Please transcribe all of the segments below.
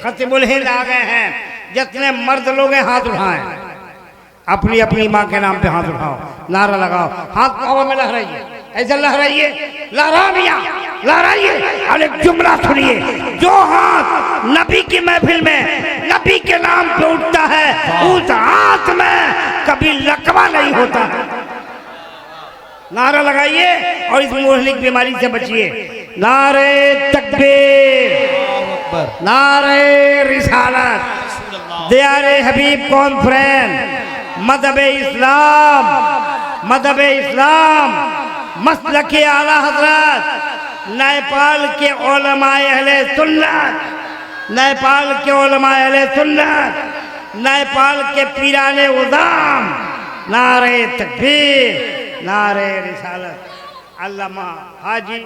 खतीबुल हिंद आ गए हैं। जितने मर्द लोग हैं हाथ उठाएं, अपनी अपनी माँ के नाम पे हाथ उठाओ, नारा लगाओ, हाथ हवा में लहराइए, ऐसा लहराइए, लहरा दिया, लहराइए। और एक जुमला सुनिए, जो हाथ नबी की महफिल में नबी के नाम पे उठता है उस हाथ में कभी लकवा नहीं होता। नारा लगाइए और इस मोहलिक बीमारी से बचिए। नारे तकबीर, नारे रिसालत, दियारे हबीब कॉन्फ्रेंस, मज़हब इस्लाम, मज़हब इस्लाम, मसलके आला हजरत, नेपाल के उलमाए अहले सुन्नत, नेपाल के उलमाए अहले सुन्नत, नेपाल के पीराने उज़ाम, नारे तकबीर, नारे रिसालत। अल्लामा हाजी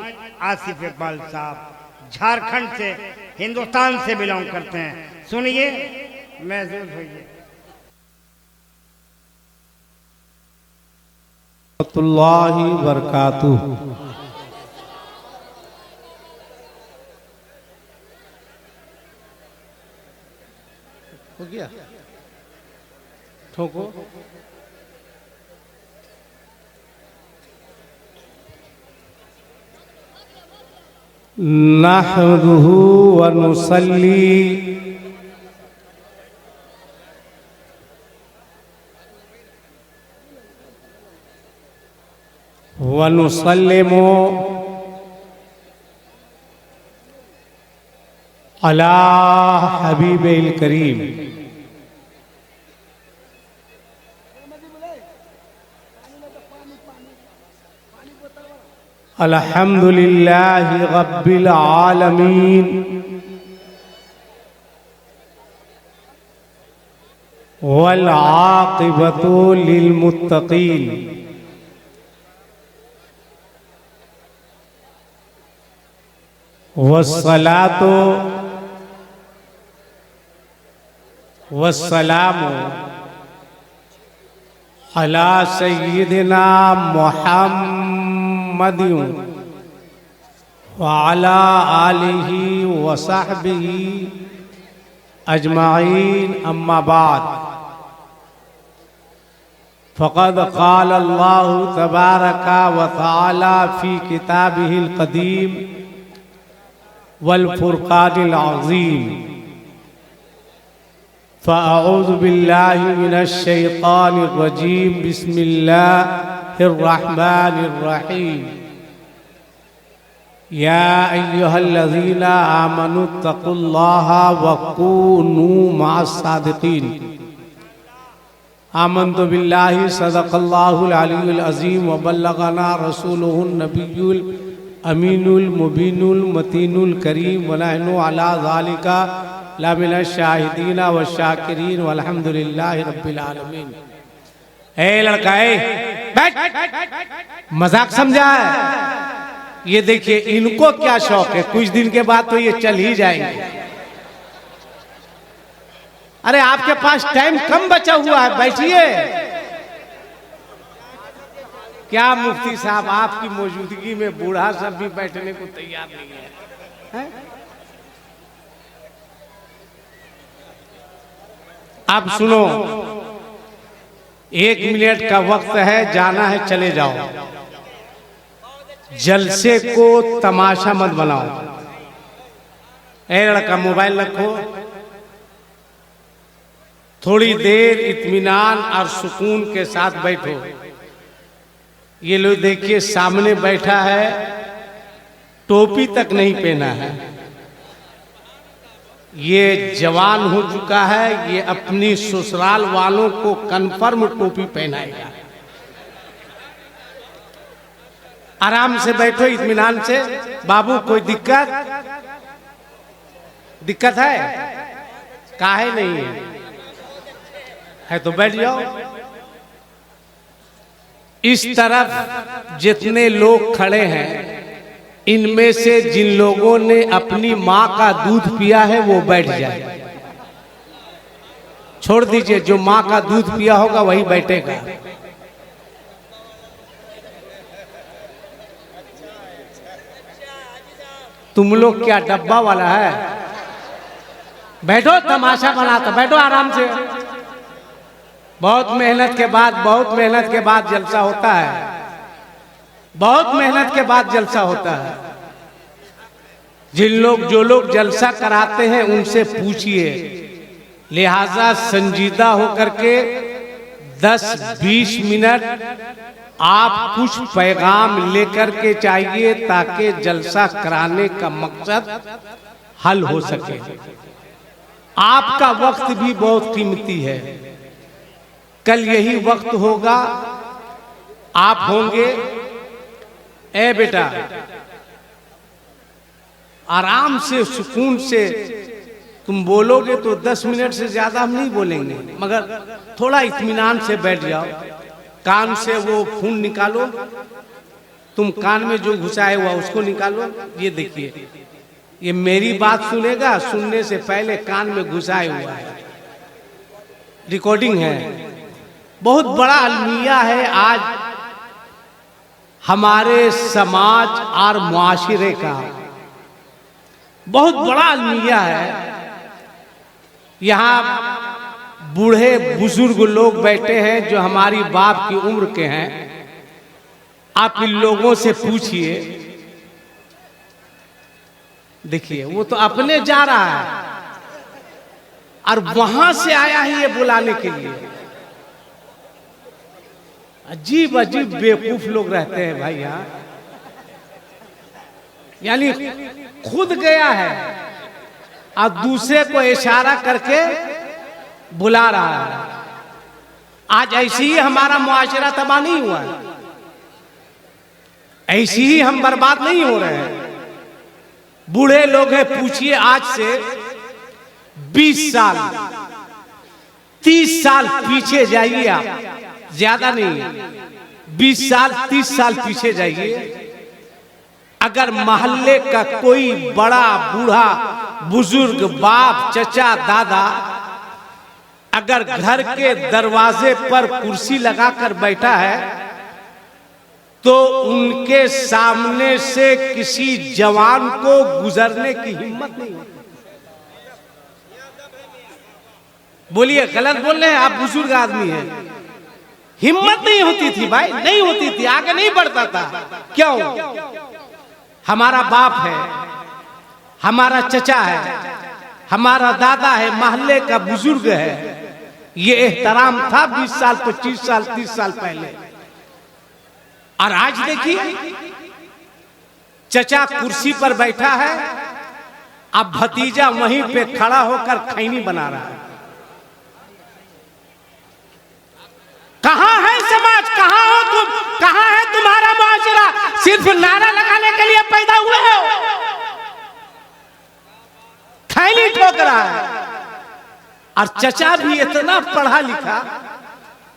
आसिफ इकबाल साहब झारखंड से, हिंदुस्तान से बिलोंग करते हैं। सुनिए, महसूस होइए। रहमतुल्लाहि बरकातुहू। हो गया, ठोको। नहमदुहू व नुसल्ली व नुसल्लिमु अला हबीबिल करीम अल्हम्दुलिल्लाहि रब्बिल आलमीन वल आक़िबतु लिल मुत्तक़ीन। वस्सलातु वस्सलामु अला सय्यिदिना मुहम्मदिन व अला आलिहि व सहबिहि अजमाइन। अम्मा बाद, फ़क़द क़ाल अल्लाहु तबारक व तआला फ़ी किताबिहिल क़दीम वल फ़ुरक़ानिल अज़ीम। फ़अऊज़ु बिल्लाहि मिनश शैतानिर रजीम। बिस्मिल्लाहिर रहमानिर रहीम। या अय्युहल्लज़ीना आमनुत्तक़ुल्लाहा वकूनू मअस्सादिक़ीन। आमन्तु बिल्लाहि सदक़ल्लाहुल अलीयुल अज़ीम व बल्लगना रसूलुहुन नबियुल अमीनुल मुबीनुल मतीनुल करीम व नहनु अला ज़ालिका लमिनश शाहिदीना व शाकिरीन वल्हम्दुलिल्लाहि रब्बिल आलमीन। ए लड़का, बैठ, मजाक समझा है? ये देखिए, इनको क्या शौक है, कुछ दिन के बाद तो ये चल ही जाएंगे। अरे आपके पास टाइम कम बचा हुआ है, बैठिए। क्या मुफ्ती साहब, आपकी मौजूदगी में बूढ़ा सब भी बैठने को तैयार नहीं है? अब सुनो, 1 मिनट का वक्त है, जाना है, चले जाओ। जलसे को तमाशा मत बनाओ। ए लड़का, मोबाइल रखो, थोड़ी देर इत्मीनान और सुकून के साथ बैठो। ये लोग देखिए, सामने बैठा है, टोपी तक नहीं पहना है। ये जवान हो चुका है, ये अपनी ससुराल वालों को कन्फर्म टोपी पहनाएगा। आराम से बैठो, इत्मीनान से। बाबू, कोई दिक्कत है? काहे नहीं है तो बैठ जाओ। इस तरफ जितने लोग खड़े हैं, इनमें से जिन लोगों ने अपनी माँ का दूध पिया है वो बैठ जाए। छोड़ दीजिए, जो माँ का दूध पिया होगा वही बैठेगा। तुम लोग क्या डब्बा वाला है? बैठो, तमाशा बनाता, बैठो आराम से। बहुत मेहनत के बाद जलसा होता है, बहुत मेहनत के बाद जलसा होता है। जो लोग जलसा कराते हैं उनसे पूछिए, लिहाजा संजीदा होकर के 10-20 मिनट आप कुछ पैगाम लेकर के चाहिए ताकि जलसा कराने का मकसद हल हो सके। आपका वक्त भी बहुत कीमती है, कल यही वक्त होगा, आप होंगे। ए बेटा, आराम से सुकून से तुम बोलोगे तो 10 मिनट से ज्यादा हम नहीं बोलेंगे, मगर थोड़ा इत्मीनान से बैठ जाओ। कान से वो खून निकालो, तुम कान में जो घुसाए हुआ उसको निकालो। ये देखिए, ये मेरी बात सुनेगा, सुनने से पहले कान में घुसाए हुआ है, रिकॉर्डिंग है। बहुत बड़ा अलमिया है आज हमारे समाज और मुआशरे का, बहुत बड़ा अलमिया है। यहाँ बूढ़े बुजुर्ग लोग बैठे हैं जो हमारी बाप की उम्र के हैं। आप इन लोगों से पूछिए, देखिए वो तो अपने जा रहा है और वहां से आया है ये बुलाने के लिए। अजीब अजीब बेवकूफ लोग रहते हैं भाई यहाँ। यानी खुद गया है और दूसरे को इशारा करके बुला रहा है। आज ऐसे ही हमारा मुआशरा तबाह नहीं हुआ है, ऐसे ही हम बर्बाद नहीं हो रहे हैं। बूढ़े लोग हैं, पूछिए आज से 20 साल 30 साल पीछे जाइए आप, ज्यादा नहीं, 20 साल 30 साल पीछे जाइए। अगर मोहल्ले का कोई बड़ा बूढ़ा बुजुर्ग, बाप, चचा, दादा अगर घर के दरवाजे पर कुर्सी लगाकर बैठा है तो उनके सामने से किसी जवान को गुजरने की हिम्मत नहीं होती। बोलिए, गलत बोल रहे हैं आप? बुजुर्ग आदमी है, हिम्मत नहीं होती थी भाई, नहीं होती थी, आगे नहीं बढ़ता था। क्यों? हमारा बाप है, हमारा चचा है, हमारा दादा है, मोहल्ले का बुजुर्ग है, ये एहतराम था 20 साल 25 साल 30 साल पहले। और आज देखिए, चचा कुर्सी पर बैठा है, अब भतीजा वहीं पे खड़ा होकर खैनी बना रहा है। कहां है समाज? कहां हो तुम? कहां है तुम्हारा मुआशरा? सिर्फ नारा लगाने के लिए पैदा हुए हो? खैनी ठोक रहा है। और चचा भी इतना पढ़ा लिखा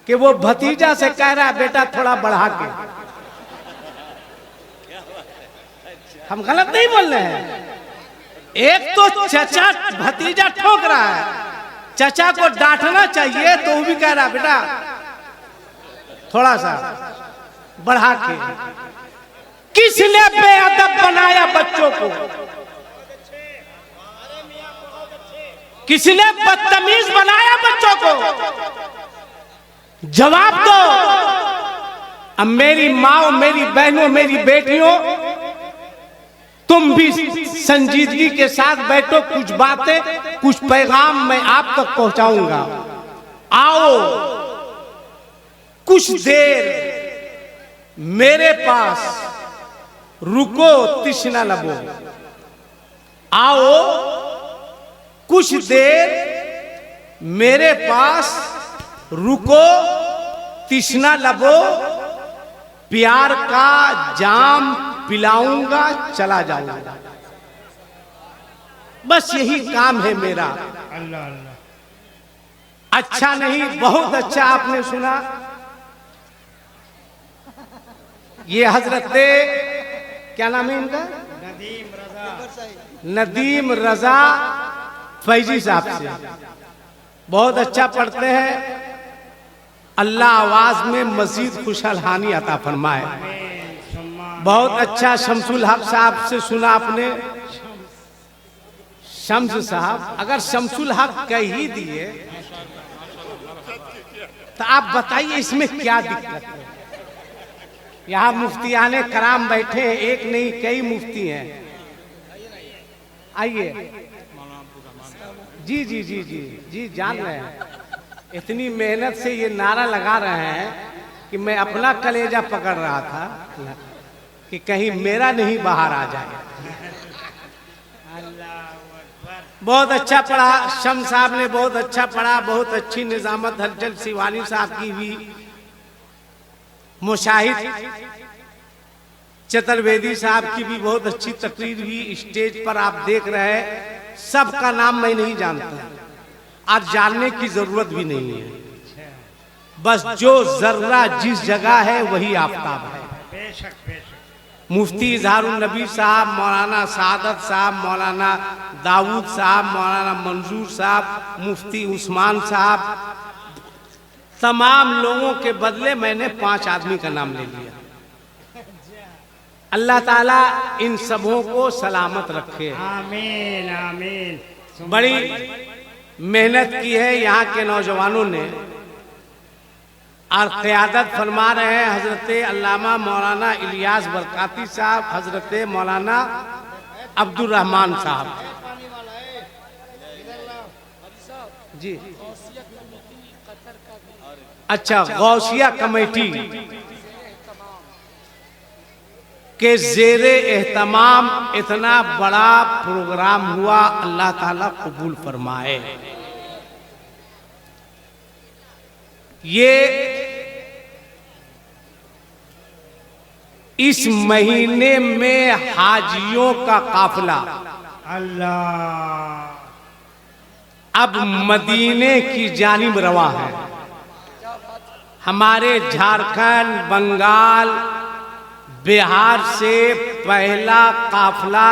कि वो भतीजा से कह रहा है, बेटा थोड़ा बढ़ा के। हम गलत नहीं बोल रहे हैं। एक तो चचा भतीजा ठोक रहा है, चचा को डांटना चाहिए तो वो भी कह रहा है, बेटा थोड़ा सा बढ़ा के। किसने बेअदब बनाया बच्चों को? किसने बदतमीज बनाया बच्चों को? जवाब दो। अब मेरी माँ, मेरी बहनों, मेरी बेटियों, तुम भी संजीदगी के साथ बैठो। कुछ बातें, कुछ पैगाम मैं आप तक पहुंचाऊंगा। आओ कुछ देर मेरे पास रुको, तिश्ना लबो। आओ कुछ देर मेरे पास रुको, तिश्ना लबो। प्यार का जाम पिलाऊंगा, चला जाऊंगा। बस यही काम है मेरा। अल्लाह अल्लाह। अच्छा नहीं, बहुत अच्छा आपने सुना। ये हजरत क्या नाम है इनका? नदीम रजा फैजी साहब से। बहुत अच्छा पढ़ते हैं। अल्लाह आवाज में मजीद खुशहाली अता फरमाए। बहुत अच्छा शमसुल हक साहब से सुना आपने। शम्स साहब अगर शमसुल हक कह ही दिए तो आप बताइए इसमें क्या दिक्कत है। यहाँ मुफ्तियाने कराम बैठे हैं, एक नहीं कई मुफ्ती हैं। आइए जी जी जी जी जी जान रहे हैं, इतनी मेहनत से ये नारा लगा रहे हैं कि मैं अपना कलेजा पकड़ रहा था कि कहीं मेरा नहीं बाहर आ जाए। बहुत अच्छा पढ़ा शम्स साहब ने, बहुत अच्छा पढ़ा, बहुत अच्छी निजामत हलचल शिवानी साहब की भी, मुशाहिद चतुर्वेदी साहब की भी बहुत अच्छी तकरीर हुई। स्टेज पर आप देख रहे हैं, सबका नाम मैं नहीं जानता, आज जानने की जरूरत भी नहीं है। बस जो जर्रा जिस जगह है वही आफताब है। बेशक बेशक। मुफ्ती इजहारुन नबी साहब, मौलाना सादत साहब, मौलाना दाऊद साहब, मौलाना मंजूर साहब, मुफ्ती उस्मान साहब, तमाम लोगों के बदले मैंने 5 आदमी का नाम ले लिया। अल्लाह ताला इन सबों को सलामत रखे। आमीन आमीन। बड़ी मेहनत की है यहाँ के नौजवानों ने, और क़यादत फरमा रहे हैं हजरत अल्लामा मौलाना इलियास बरकाती साहब, हजरत मौलाना अब्दुल रहमान साहब जी। अच्छा, गौसिया कमेटी के ज़ेरे एहतमाम इतना बड़ा प्रोग्राम हुआ, अल्लाह ताला कबूल फरमाए। ये इस महीने में हाजियों का काफिला अल्लाह अब मदीने की जानिब रवा है। हमारे झारखंड, बंगाल, बिहार से पहला काफिला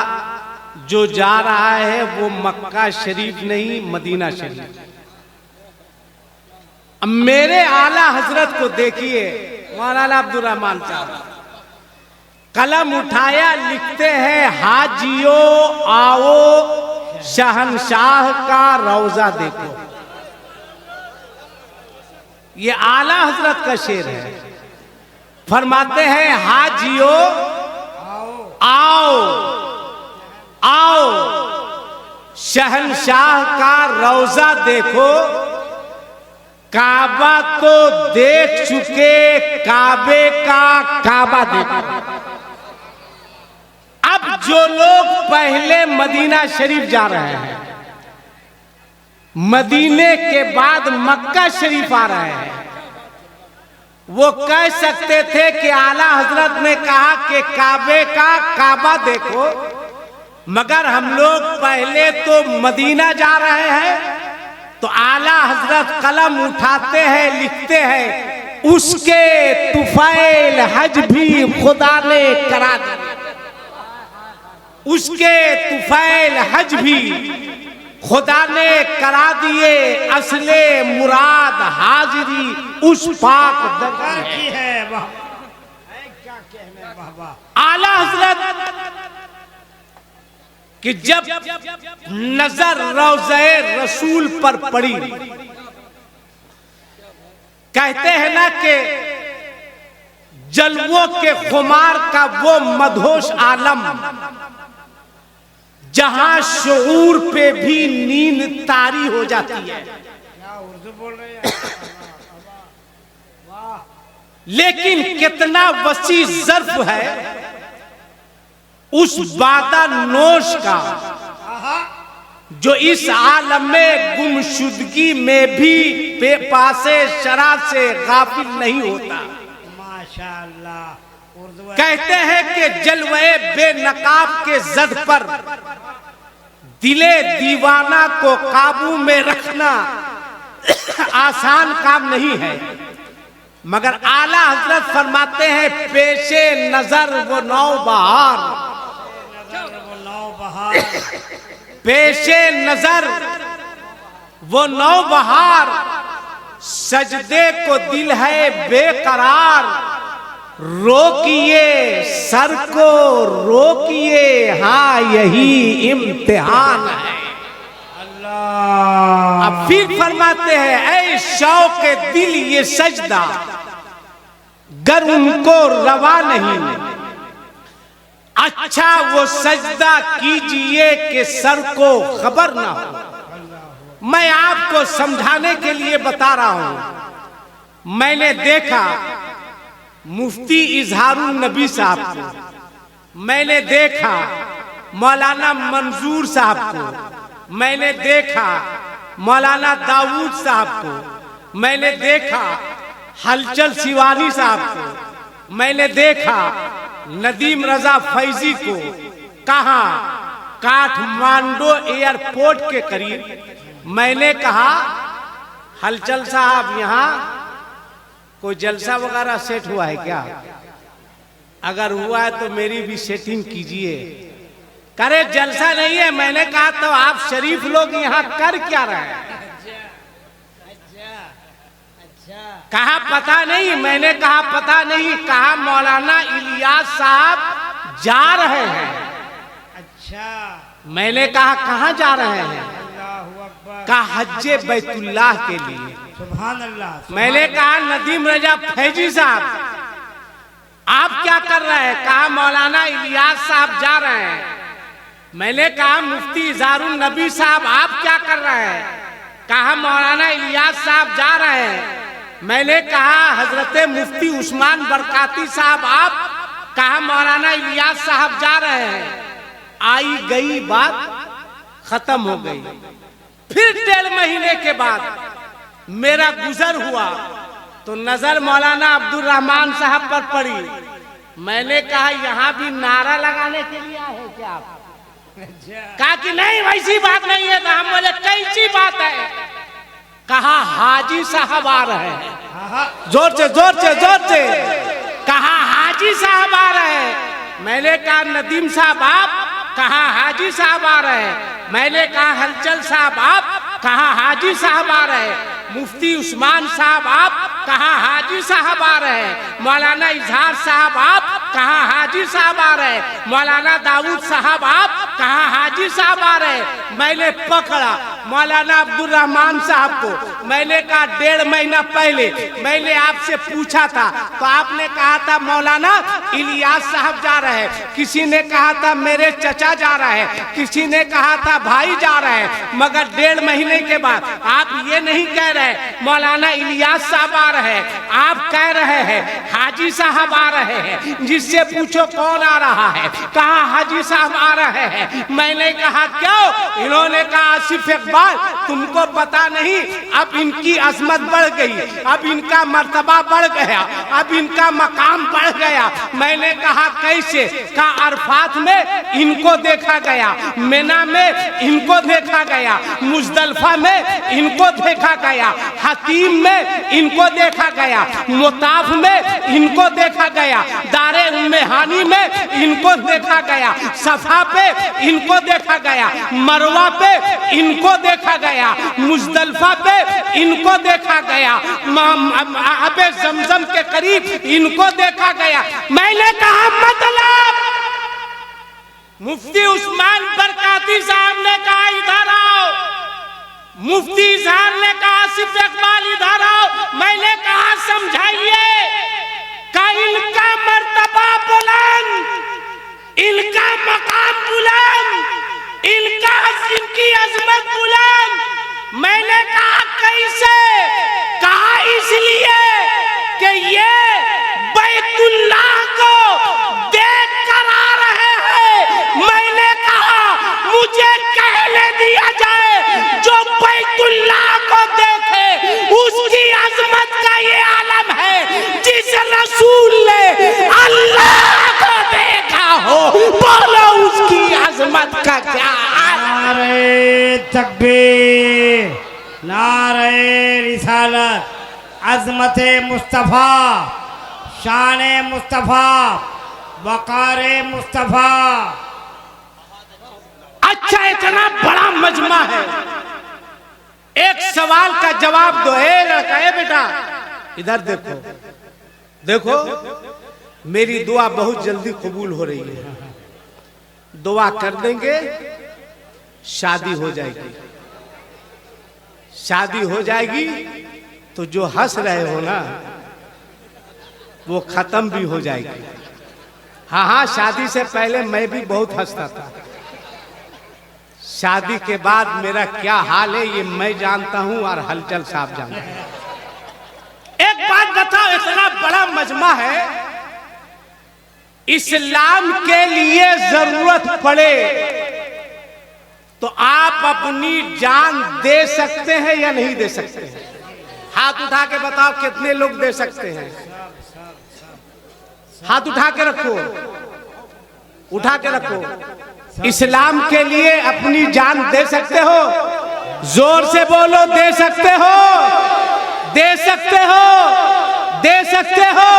जो जा रहा है वो मक्का शरीफ नहीं, मदीना शरीफ। अब मेरे आला हजरत को देखिए, मौलाना अब्दुल रहमान साहब कलम उठाया, लिखते हैं हाजियो आओ शहनशाह का रौजा देखो। ये आला हजरत का शेर है। फरमाते हैं हाजियो आओ आओ शहनशाह का रौजा देखो। काबा तो देख चुके, काबे का काबा देखो। अब जो लोग पहले मदीना शरीफ जा रहे हैं, मदीने के बाद मक्का शरीफ आ रहे हैं, वो कह सकते थे कि आला हजरत ने कहा कि काबे का काबा देखो, मगर हम लोग पहले तो मदीना जा रहे हैं। तो आला हजरत कलम उठाते हैं, लिखते हैं उसके तुफैल हज भी खुदा ने करा दिए। उसके तुफैल हज भी खुदा ने करा दिए, असले मुराद हाजिरी उस पाक दरगाह की है। वाह क्या कहने, वाह वाह। आला हजरत कि जब नजर रोज़े रसूल पर पड़ी, कहते हैं ना कि जलवों के खुमार का वो मदहोश आलम जहां शऊर पे भी नींद तारी हो जाती है। क्या उर्दू बोल रहे हैं। वाह। लेकिन कितना वसी ज़र्फ है उस बादा नोश का, जो इस आलम में गुमशुदगी में भी बेपासे शरा से गाफिल नहीं होता। माशाअल्लाह। उर्दू कहते हैं कि जलवे बेनकाब के जद पर दिले दीवाना को काबू में रखना आसान काम नहीं है, मगर आला हजरत फरमाते हैं पेशे नजर वो नौबहार, पेशे नजर वो नौबहार, सजदे को दिल है बेकरार, रोकिए सर को रोकिए, हाँ यही इम्तिहान है। अल्लाह। अब फिर फरमाते हैं, ऐ शौक दिल ये सजदा गर उनको रवा नहीं, अच्छा वो सजदा कीजिए कि सर को खबर ना हो। मैं आपको समझाने के लिए बता रहा हूं। मैंने देखा मुफ्ती इजहारुल नबी साहब को, मैंने देखा मौलाना मंजूर साहब को, मैंने देखा मौलाना दाऊद साहब को, मैंने देखा हलचल सिवानी साहब को, मैंने देखा नदीम रजा फैजी को, कहा काठमांडू एयरपोर्ट के करीब। मैंने कहा हलचल साहब यहाँ कोई जलसा वगैरह सेट हुआ है क्या? अगर हुआ है तो मेरी भी सेटिंग कीजिए। करे जलसा नहीं है। मैंने कहा तो आप शरीफ लोग यहाँ कर क्या रहे हैं? कहा पता नहीं। मैंने कहा पता नहीं। कहा मौलाना इलियास साहब जा रहे हैं। अच्छा। मैंने कहा कहाँ जा रहे हैं? अल्लाहु अकबर। कहा हज्जे बैतुल्लाह के लिए। सुभान अल्लाह। मैंने कहा नदीम रजा फैजी साहब आप क्या कर रहे हैं? कहा मौलाना इलियास साहब जा रहे हैं। मैंने कहा मुफ्ती इजहारुल नबी साहब आप क्या कर रहे हैं? कहा मौलाना इलियास साहब जा रहे हैं। मैंने कहा हजरत मुफ्ती उस्मान बरकाती साहब आप, कहा मौलाना इलियास साहब जा रहे हैं। आई गई बात खत्म हो गई। फिर 1.5 महीने के बाद मेरा गुजर हुआ तो नजर मौलाना अब्दुल रहमान साहब पर पड़ी। मैंने कहा यहाँ भी नारा लगाने के लिए आए क्या आप? कहा कि नहीं वैसी बात नहीं है। तो हम बोले कैसी बात है? कहा हाजी साहब आ रहे हैं। जोर से जोर से जोर से कहा हाजी साहब आ रहे हैं। मैंने कहा नदीम साहब आप, कहा हाजी साहब आ रहे हैं। मैंने कहा हलचल साहब आप, कहा हाजी साहब आ रहे हैं। मुफ्ती उस्मान साहब आप, कहा हाजी साहब आ रहे हैं। मौलाना इजहार साहब आप, कहा हाजी साहब आ रहे हैं। मौलाना दाऊद साहब आप, कहा हाजी साहब आ रहे हैं। मैंने पकड़ा मौलाना अब्दुल रहमान साहब को। मैंने कहा 1.5 महीना पहले मैंने आपसे पूछा था तो आपने कहा था मौलाना इलियास साहब जा रहे हैं, किसी ने कहा था मेरे चचा जा रहे हैं, किसी ने कहा था भाई जा रहे हैं। मगर 1.5 महीने के बाद आप ये नहीं कह रहे मौलाना इलियास साहब आ रहे हैं, आप कह रहे हैं हाजी साहब आ रहे हैं। जिससे पूछो कौन आ रहा है? कहा हाजी साहब आ रहे हैं। मैंने कहा क्यों? इन्होंने कहा आसिफ इकबाल तुमको पता नहीं, अब इनकी अजमत बढ़ गई, अब इनका मर्तबा बढ़ गया, अब इनका मकाम बढ़ गया। मैंने कहा कैसे? कहा अरफात में इनको देखा गया, मिना में इनको देखा गया, मुजदलफा में इनको देखा गया, हतीम में इनको देखा गया, मुताफ में इनको देखा गया, दारे उम्मे हानी में इनको देखा गया, सफा पे इनको देखा गया, मरवा पे इनको देखा गया, मुजदलफा पे इनको देखा गया, अबे जमजम के करीब इनको देखा गया। मैंने कहा मतलब मुफ्ती उस्मान बरकाती साहब ने कहा इधर आओ, मुफ्ती इजहार ने कहा आसिफ इकबाल इधर आओ। मैंने कहा समझाइए का इनका मर्तबा बुलंद, इनका मकाम बुलंद, इनकी अजमत बुलंद। मैंने कहा कैसे? कहा इसलिए कि ये बैतुल्लाह को देख कर आ रहे हैं। मैंने कहा मुझे कहने दिया जाए जो बैतुल्लाह को देखे उसकी अजमत का ये आलम है। जिस रसूल ने अल्लाह को देखा हो बोलो उसकी अजमत का क्या? नारे तकबीर, नारे रिसालत, अजमत मुस्तफा, शान मुस्तफा, वकार मुस्तफा। अच्छा इतना बड़ा मजमा है, एक सवाल का जवाब दो। लड़का है बेटा इधर देखो, देखो मेरी दुआ बहुत जल्दी कबूल हो रही है। दुआ कर देंगे शादी हो जाएगी। शादी हो जाएगी तो जो हंस रहे हो ना वो खत्म भी हो जाएगी। हाँ, शादी से पहले मैं भी बहुत हंसता था। शादी के बाद मेरा क्या हाल है ये मैं जानता हूं और हलचल साहब जानते हैं। एक बात बताओ, इतना बड़ा मजमा है, इस्लाम के लिए जरूरत पड़े तो आप अपनी जान दे सकते हैं या नहीं दे सकते हैं? हाथ उठा के बताओ कितने लोग दे सकते हैं? हाथ उठा के रखो, उठा के रखो। इस्लाम के लिए अपनी जान दे सकते हो? जोर से बोलो, दे सकते हो? दे सकते हो? दे सकते हो?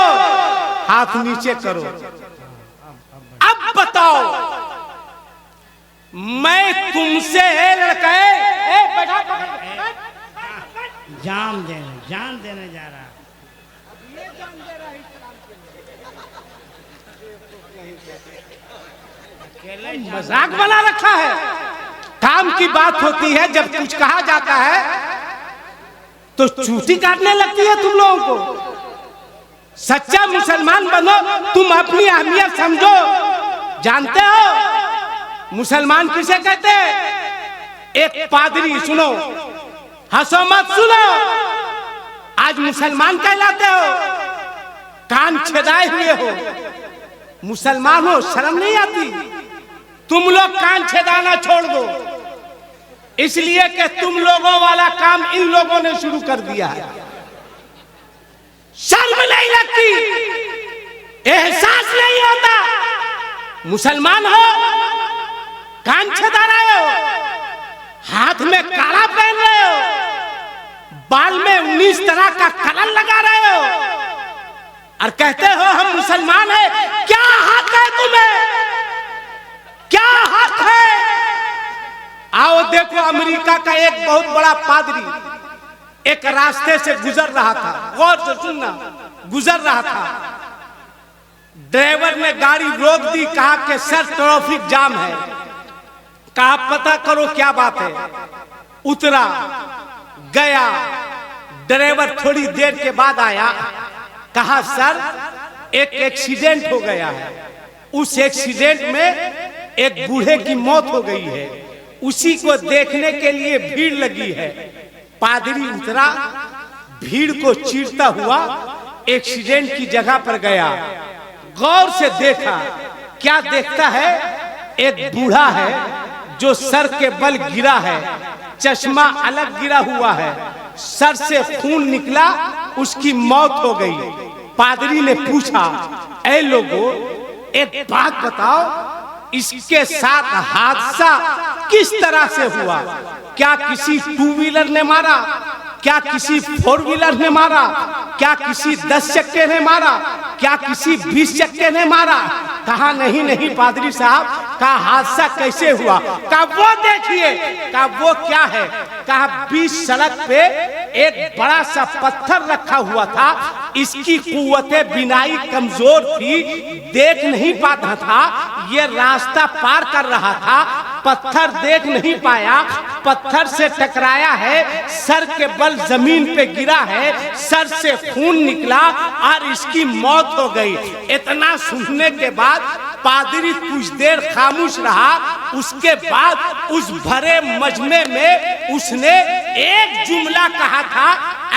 हाथ नीचे करो। अब बताओ, मैं तुमसे लड़का जान देने जा रहा। मजाक बना रखा है। काम की बात होती है, जब कुछ कहा जाता है तो चूटी काटने लगती है तुम लोगों को। सच्चा मुसलमान बनो, तुम अपनी अहमियत समझो। जानते हो मुसलमान किसे कहते हैं? एक पादरी, सुनो, हंसो मत, सुनो, आज मुसलमान कहलाते हो, कान छेदाए हुए हो, मुसलमान हो, शर्म नहीं आती? तुम लोग कान छेदाना छोड़ दो, इसलिए कि तुम लोगों वाला काम इन लोगों ने शुरू कर दिया है। शर्म नहीं लगती, एहसास नहीं होता? मुसलमान हो, कान छेदा रहे हो, हाथ में काड़ा पहन रहे हो, बाल में 19 तरह का कलर लगा रहे हो और कहते हो हम मुसलमान हैं। क्या हक है तुम्हें? क्या हक है? आओ देखो, अमेरिका का एक बहुत बड़ा पादरी एक रास्ते से गुजर रहा था, गौर से सुनना, गुजर रहा था। ड्राइवर ने गाड़ी रोक दी, कहा कि सर ट्रैफिक जाम है। कहा पता करो क्या बात है। उतरा, गया, ड्राइवर थोड़ी देर के बाद आया, कहा सर एक एक्सीडेंट हो गया है, उस एक्सीडेंट में एक बूढ़े की मौत हो गई है, उसी को देखने के लिए भीड़ लगी है। पादरी उतरा, भीड़ को चीरता हुआ एक्सीडेंट की जगह पर गया, गौर से देखा। क्या देखता है? एक बूढ़ा है जो सर के बल गिरा है, चश्मा अलग गिरा हुआ है, सर से खून निकला, उसकी मौत हो गई। पादरी ने पूछा, ऐ लोगों, एक बात बताओ, इसके साथ हादसा किस तरह से हुआ? क्या किसी 2 व्हीलर ने मारा? क्या किसी 4 व्हीलर ने मारा? क्या किसी 10 चक्के ने मारा? क्या किसी 20 चक्के ने मारा? कहा नहीं नहीं पादरी साहब, कहा हादसा कैसे हुआ? कहा वो देखिए। कहा वो क्या है? कहा बीच सड़क पे एक बड़ा सा पत्थर रखा हुआ था, इसकी कुव्वते बिनाई कमजोर थी, देख नहीं पाता था, ये रास्ता पार कर रहा था, पत्थर देख नहीं पाया, पत्थर से टकराया है, सर के बल जमीन पे गिरा है, सर से खून निकला और इसकी मौत हो गई। इतना सुनने के बाद पादरी कुछ देर खामोश रहा। उसके बाद उस भरे मजमे में उसने एक जुमला कहा था,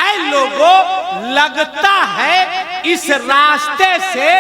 ऐ लोगों, लगता है इस रास्ते से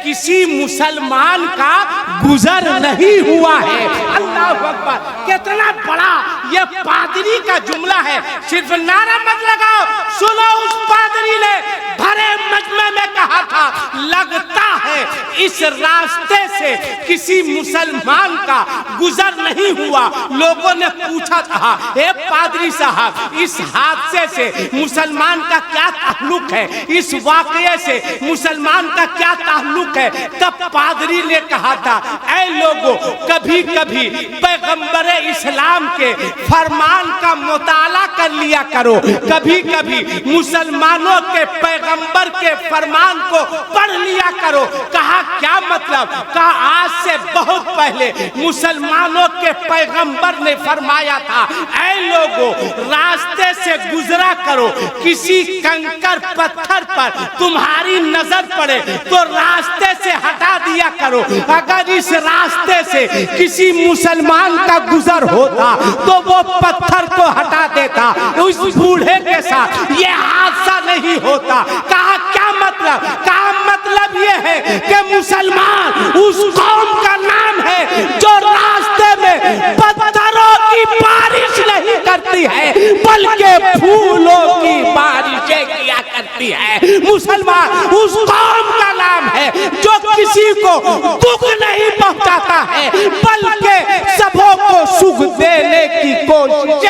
किसी मुसलमान का गुजर नहीं हुआ है। अल्लाह अकबर, कितना बड़ा ये पादरी का जुमला है। सिर्फ नारा मत लगाओ, सुनो, उस पादरी ने भरे मजमे में कहा था, लगता है इस रास्ते से किसी मुसलमान का गुजर नहीं हुआ। लोगों ने पूछा था, हे पादरी साहब, इस हादसे से मुसलमान का क्या ताल्लुक है? इस वाकये से मुसलमान का क्या ताल्लुक है? तब पादरी ने कहा था, ऐ लोगों, कभी कभी पैगंबर इस्लाम कुरान के फरमान का मुताला कर लिया करो। कभी कभी मुसलमानों के पैगंबर के फरमान को पढ़ लिया करो। कहा क्या मतलब? कहा आज से बहुत पहले मुसलमानों के पैगंबर ने फरमाया था, ऐ लोगों रास्ते से गुजरा करो, किसी कंकर पत्थर पर तुम्हारी नजर पड़े तो रास्ते से हटा दिया करो। अगर इस रास्ते से किसी मुसलमान का गुजर होता तो वो पत्थर को हटा देता। उस बूढ़े के साथ ये हादसा नहीं होता। कहा क्या मतलब? कहा मतलब ये है कि मुसलमान उस कौम का नाम है जो रास्ते में पत्थरों की बारिश नहीं करती है बल्कि फूलों की बारिशें किया करती है। मुसलमान उस कौम का नाम है जो किसी को दुख नहीं पहुंचाता है बल्कि सबों को सुख देने की कोशिश।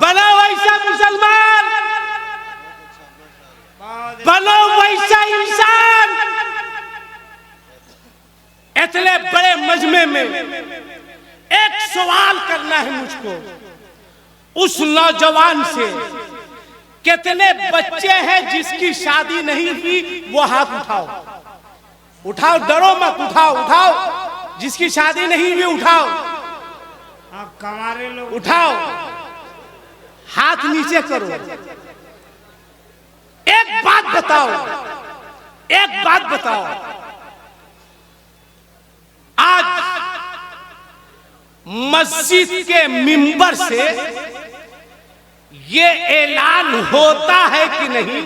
बनो वैसा मुसलमान, बनो वैसा इंसान। इतने बड़े मजमे में एक सवाल करना है मुझको, उस नौजवान से, कितने बच्चे हैं जिसकी शादी नहीं हुई? वो हाथ उठाओ, उठाओ, डरो मत, उठाओ उठाओ। जिसकी शादी नहीं हुई उठाओ। आप कमारे लोग उठाओ, हाथ नीचे करो। एक बात बताओ, एक बात बताओ, आज मस्जिद के मिंबर से ये ऐलान होता है कि नहीं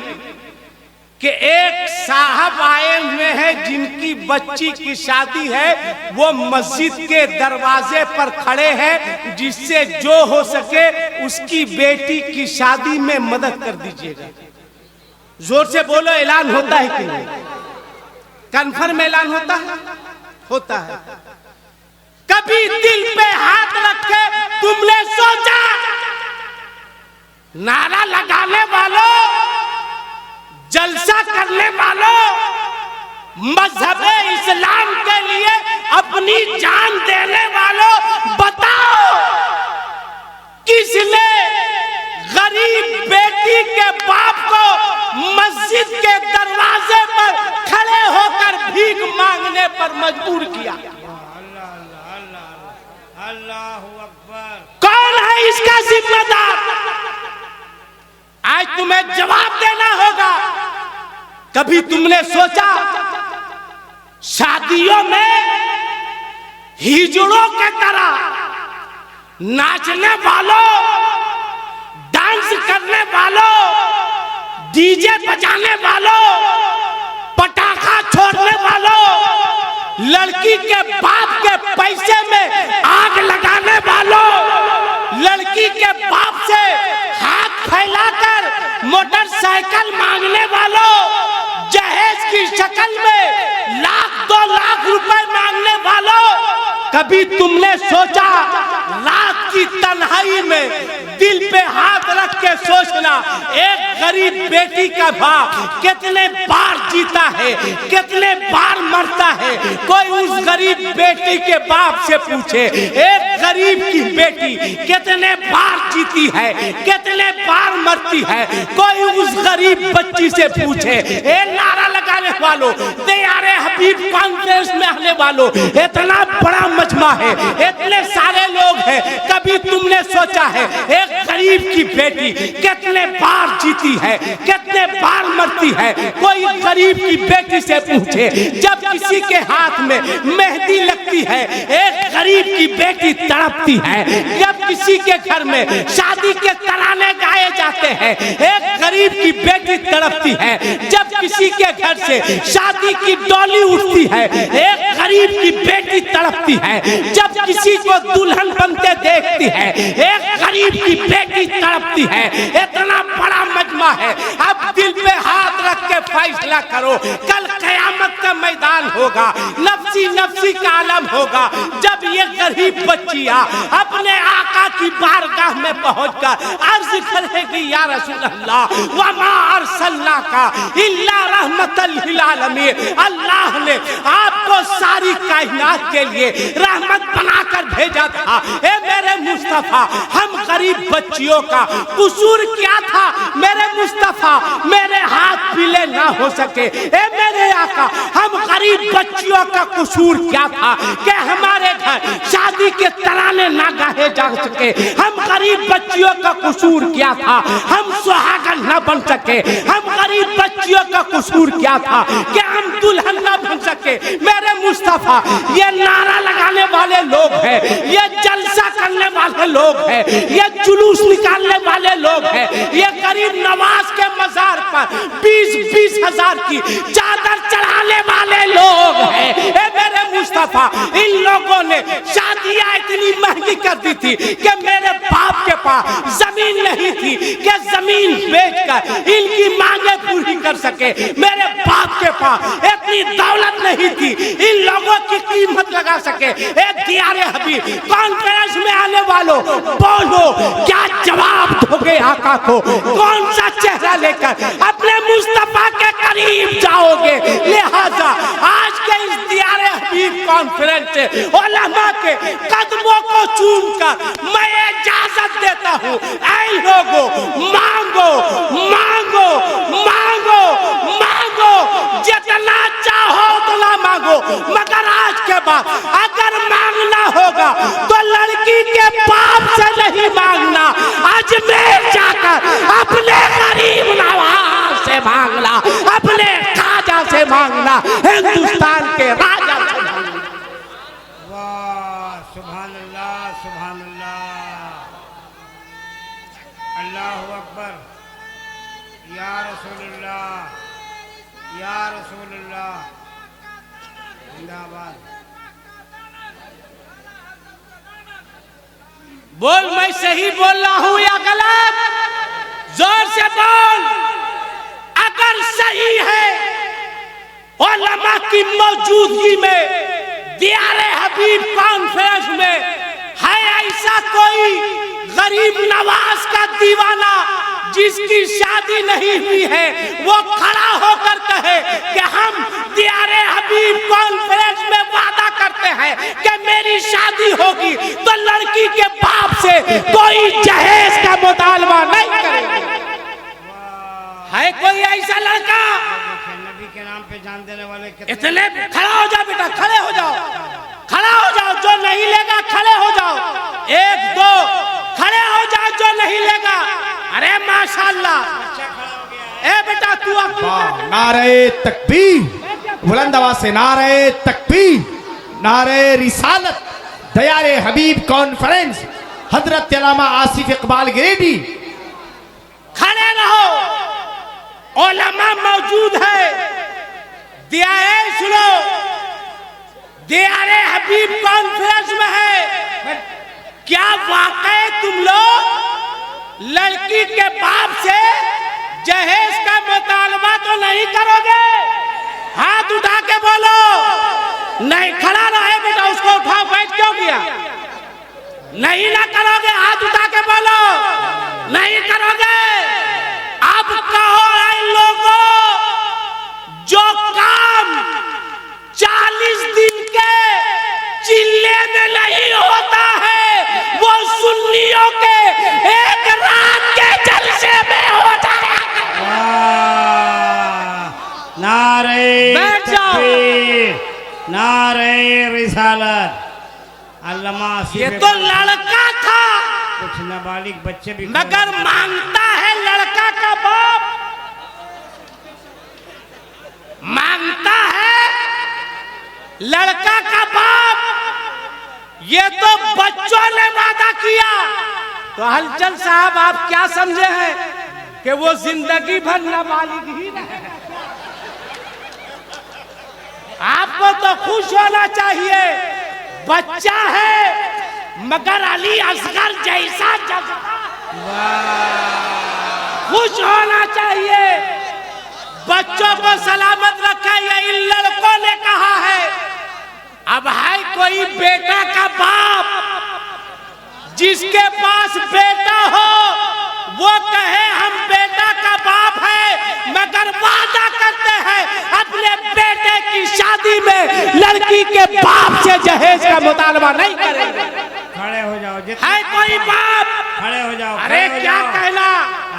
कि एक साहब आए हुए हैं जिनकी बच्ची की शादी है, वो मस्जिद के दरवाजे पर खड़े हैं, जिससे जो हो सके उसकी बेटी की शादी में मदद कर दीजिएगा। जोर से बोलो, ऐलान होता है कि नहीं? कन्फर्म ऐलान होता है? होता है। कभी दिल पे हाथ रखे तुमने सोचा नारा लगाने वालों, जलसा करने वालों, मजहब इस्लाम के लिए अपनी जान देने वालों, बताओ किसने गरीब बेटी के बाप को मस्जिद के दरवाजे पर खड़े होकर भीख मांगने पर मजबूर किया? अल्लाहु अकबर। कौन है इसका जिम्मेदार? आज तुम्हें जवाब देना होगा। कभी तुमने सोचा शादियों में हिजड़ों के तरह नाचने वालों, डांस करने वालों, डीजे बजाने वालों, पटाखा छोड़ने वालों, लड़की के बाप के पैसे में आग लगाने वालों, लड़की के बाप से हाथ फैलाकर मोटरसाइकिल मांगने वालों, जहेज की शक्ल में 1-2 लाख रुपए मांगने वालों, कभी तुमने सोचा रात की तन्हाई में दिल पे हाथ रख के सोचना एक गरीब बेटी का बाप कितने बार जीता है, कितने बार मरता है? कोई उस गरीब बेटी के बाप से पूछे, एक गरीब की बेटी कितने बार जीती है, कितने बार मरती है? कोई उस गरीब बच्ची से पूछे, ए नारा लगाने वालों, तैयारे हबीब कॉन्फ्रेंस में आने वालों, इतना बड़ा मजमा है, इतने सारे लोग हैं, कभी तुमने सोचा है एक गरीब की बेटी कितने बार जीती है, कितने बार मरती है? कोई गरीब की बेटी से पूछे, जब किसी के हाथ में मेहंदी लगती है एक गरीब की बेटी तड़पती है, जब किसी के घर में शादी के तराने गाए जाते हैं एक गरीब की बेटी तड़पती है, जब किसी के घर से शादी की डोली उठती है एक गरीब की बेटी तड़पती है, जब किसी को दुल्हन बनते देखती है एक गरीब की बेटी तड़पती है। इतना बड़ा मजमा है। अब दिल पे हाथ रख के फैसला करो, कल कयामत का मैदान होगा, नफ्सी नफ्सी का आलम होगा, जब ये गरीब बच्चियां अपने आका की बारगाह बारगाह में पहुंचकर अर्ज करेगी या रसूल अल्लाह वमा अरसलनाका इल्ला रहमतल लिल आलमीन, अल्लाह ने आपको सारी कायनात के लिए रहमत बनाकर भेजा था। ए मेरे मुस्तफा, हम गरीब बच्चियों का कसूर क्या था मेरे मुस्तफा, मेरे हाथ पीले ना हो सके। ए मेरे आका, हम गरीब बच्चियों का कसूर क्या था कि हमारे घर शादी के तराने ना गाए जा सके। हम गरीब बच्चियों का कसूर क्या था हम सुहागन ना बन सके। हम गरीब बच्चियों का कसूर क्या था कि हम दुल्हन ना बन सके। मेरे मुस्तफा, ये नारा लगाने वाले लोग हैं, ये जलसा करने वाले लोग हैं, ये जुलूस निकालने वाले लोग हैं, ये गरीब नवाज के मजार पर 20-20 हजार की चादर चढ़ाने वाले लोग हैं। ए मेरे मुस्तफा, इन लोगों ने शादियां इतनी महंगी कर दी थी कि मेरे बाप के पास जमीन नहीं थी कि जमीन बेचकर इनकी मांगे पूरी कर सके। मेरे बाप के पास इतनी दौलत नहीं थी इन लोगों की कीमत लगा सके। एक दियारे हबीब कॉन्फ्रेंस में आने वालों, बोलो क्या जवाब दोगे आका को? कौन सा चेहरा लेकर अपने मुस्तफा के करीब जाओगे? लिहाजा आज के इस दियारे हबीब कॉन्फ्रेंस से उलमा के कदमों को चूमकर मैं इजाजत देता हूँ। ऐ लोगों, मांगो मांगो मांगो मांगो, जितना चाहो उतना मांगो, मगर आज के बाद अगर मांगना होगा तो लड़की के बाप से नहीं मांगना, अजमेर जाकर अपने गरीब नवाज से मांगना, अपने खाजा से मांगना, हिंदुस्तान के राजा से मांगना। वाह, सुभान अल्लाह, सुभान अल्लाह, अल्लाहु अकबर, या रसूलुल्लाह, या रसूलुल्लाह, जिंदाबाद। बोल, मैं सही बोल रहा हूं या गलत? जोर से बोल। अगर सही है उलमा की मौजूदगी में दियारे हबीब कॉन्फ्रेंस में है ऐसा कोई गरीब नवाज का दीवाना जिसकी शादी नहीं हुई है, वो खड़ा होकर कहे कि हम दियारे हबीब कॉन्फ्रेंस में वादा करते हैं कि मेरी शादी होगी तो लड़की के बाप से कोई जहेज का मुतालबा नहीं करेगा। है कोई ऐसा लड़का? नबी के नाम पे जान देने वाले इतने खड़ा हो जाओ बेटा, खड़े हो जाओ, खड़ा हो जाओ। जो नहीं लेगा खड़े हो जाओ, 1-2 खड़े हो जाओ जो नहीं लेगा। अरे माशाल्लाह, ए बेटा तू नारे तकबीर, बुलंद आवाज से नारे तकबीर, नारे रिसालत, दयारे हबीब कॉन्फ्रेंस, हजरत अल्लामा आसिफ इकबाल गिरेडी। खड़े रहो, उलमा मौजूद है। दियारे सुनो, दियारे हबीब कॉन्फ्रेंस में है। क्या वाकई तुम लोग लड़की के बाप से जहेज का मुतालबा तो नहीं करोगे? हाथ उठा के बोलो। नहीं, खड़ा रहे बेटा, उसको उठाओ, बैठ क्यों किया? नहीं ना करोगे, हाथ उठा के बोलो। नहीं करोगे? अब कहो ऐ लोगों, जो काम 40 दिन के चिल्ले में नहीं होता है वो सुन्नियों के एक रात के जलसे में हो जाएगा। नारे बैठ जाओ। तकबीर, नारे रिसालत, अल्लामा ये तो लड़का था, कुछ नाबालिग बच्चे भी मगर मांगता है लड़का का बाप, मांगता है लड़का का बाप। ये तो बच्चों ने वादा किया। तो हलचल साहब, आप क्या समझे हैं कि वो जिंदगी भर नाबालिग ही रहे? आपको तो खुश होना चाहिए, बच्चा है मगर अली असगर जैसा जज्बा। खुश होना चाहिए, बच्चों को सलामत रखा। ये इन लड़कों ने कहा है। अब है कोई बेटा का बाप जिसके पास बेटा हो वो कहे हम बेटा का बाप है, मगर वादा करते हैं अपने बेटे की शादी में लड़की के बाप से जहेज का मुतालबा नहीं करेंगे। खड़े हो जाओ। है कोई बाप? खड़े हो जाओ। अरे क्या कहना,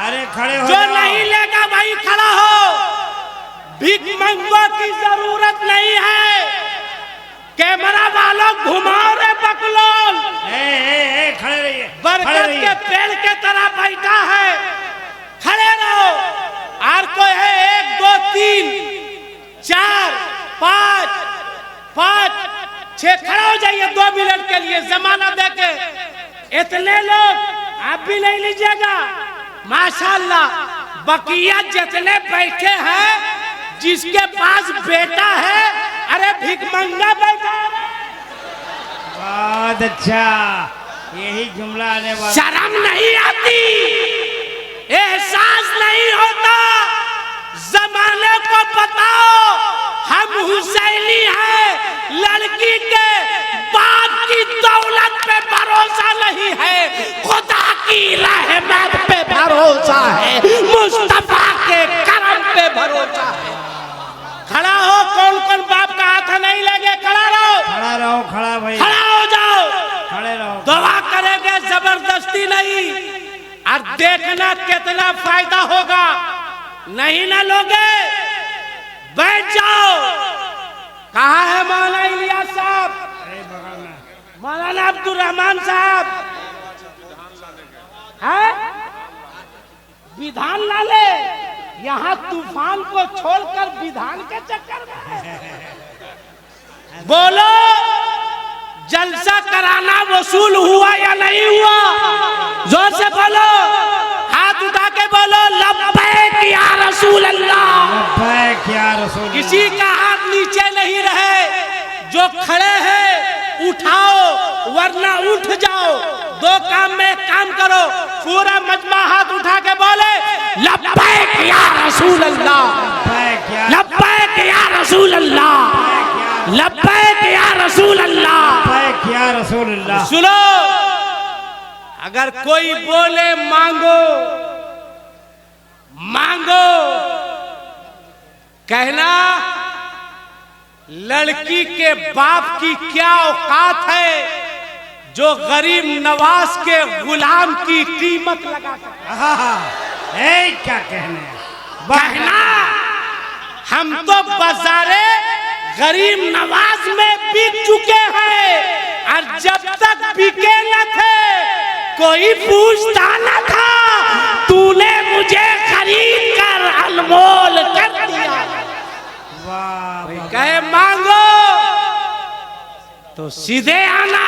अरे खड़े हो जो जाओ। नहीं लेगा वही खड़ा हो। भीख मंगों की जरूरत नहीं है। कैमरा वालों घुमाओ रे बकलोल। खड़े रहिए। बरगद के पेड़ के तरह बैठा है, खड़े रहो। और कोई है 1 2 3 4 5 5 6 खड़ा हो जाइए 2 मिनट के लिए जमाना देके। इतने लोग आप भी नहीं लीजिएगा। माशाल्लाह बकिया जितने बैठे हैं, जिसके पास बेटा है, अरे भिखमंगा बैठा है। बहुत अच्छा, यही जुमला आने वाला। शर्म नहीं आती, एहसास नहीं होता। जमाने को बताओ हम हुसैनी हैं। लड़की के बाप की दौलत पे भरोसा नहीं है, खुदा की रहमत पे भरोसा है, मुस्तफा के करम पे भरोसा है। खड़ा हो। कौन कौन बाप का हाथ नहीं लगे? खड़ा रहो। खड़ा रहो। खड़ा भाई। खड़ा हो जाओ। खड़े रहो। दुआ करेंगे, जबरदस्ती नहीं। और देखना कितना फायदा होगा। नहीं ना लोगे, बैठ जाओ। कहाँ है मौलाना इलियास साहब? मौलाना अब्दुल रहमान साहब है? विधान ला ले। यहाँ तूफान को छोड़कर विधान के चक्कर में बोलो, जलसा कराना वसूल हुआ या नहीं हुआ? जोर से बोलो, हाथ उठा के बोलो, लब्बैक या रसूल अल्लाह। लब्बैक या रसूल अल्लाह। किसी का हाथ नीचे नहीं रहे। जो खड़े हैं उठाओ, वरना उठ जाओ। 2 काम में 1 काम करो। पूरा मजमा हाथ उठा के बोले, लब्बैक या रसूल अल्लाह, लब्बैक या रसूल अल्लाह, लब्बैक या रसूल अल्लाह, लब्बैक या रसूल अल्लाह। सुनो, अगर कोई बोले मांगो, मांगो, कहना लड़की के बाप की क्या औकात है जो गरीब नवाज के गुलाम की कीमत लगा सकता। क्या कहने, कहना हम तो बाजारे गरीब नवाज में बिक चुके हैं, और जब तक बिके न थे कोई पूछता न था, तूने मुझे खरीद कर अनमोल कर दिया। कहे मांगो तो सीधे आना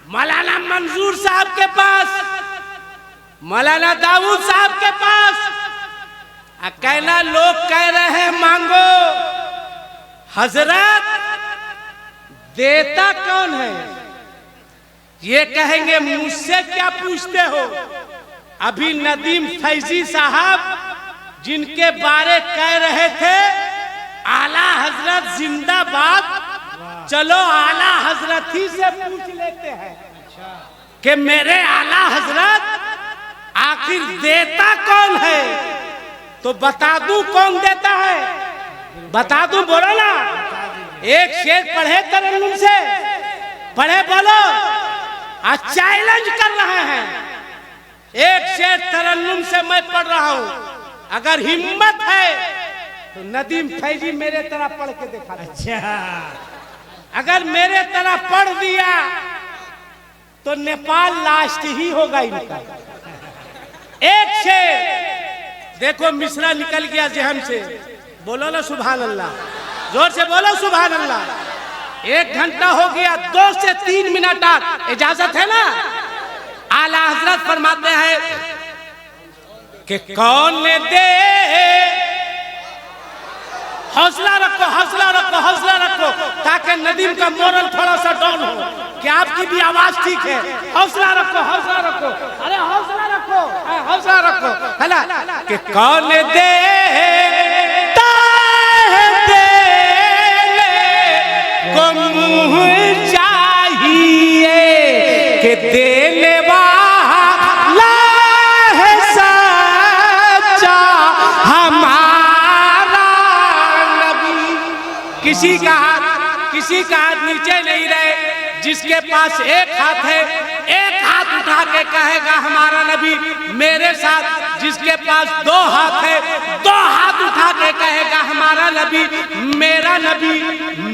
मौलाना मंजूर साहब के पास, मौलाना दाऊद साहब के पास। कहना लोग कह रहे हैं मांगो, हजरत देता कौन है? ये कहेंगे मुझसे क्या पूछते हो? अभी नदीम फैजी साहब जिनके बारे कह रहे थे आला हजरत जिंदाबाद, चलो आला हजरत ही से पूछ लेते हैं कि मेरे आला हजरत आखिर देता कौन है? तो बता दूं कौन देता है? बता दूं, बोलो ना। एक शेर पढ़े तरन्नुम से, पढ़े बोलो। आज चैलेंज कर रहे हैं। एक शेर तरन्नुम से मैं पढ़ रहा हूं, अगर हिम्मत है तो नदीम फैजी मेरे तरह पढ़ के देखा। अच्छा, अगर मेरे तरह पढ़ दिया तो नेपाल लास्ट ही होगा इनका। एक शेर देखो, मिश्रा निकल गया जहन से। बोलो ना सुभान अल्लाह, जोर से बोलो सुभान अल्लाह। 1 घंटा हो गया, 2 से 3 मिनट आप इजाजत है ना? आला हजरत फरमाते हैं कि कौन दे, हौसला रखो, हौसला रखो, हौसला रखो, ताकि नदीम का मोरल थोड़ा सा डाउन हो, कि आपकी भी आवाज ठीक है। हौसला रखो, हौसला रखो, अरे हौसला रखो, हौसला रखो, है ना? कि कौन दे को मुँह चाहिए, के देने वाला है सच्चा हमारा नबी। किसी का हाथ नीचे नहीं रहे। जिसके पास एक हाथ है, एक हाथ उठा के कहेगा हमारा नबी मेरे साथ। जिसके पास दो हाथ है, दो हाथ उठा के कहेगा हमारा नबी मेरा नबी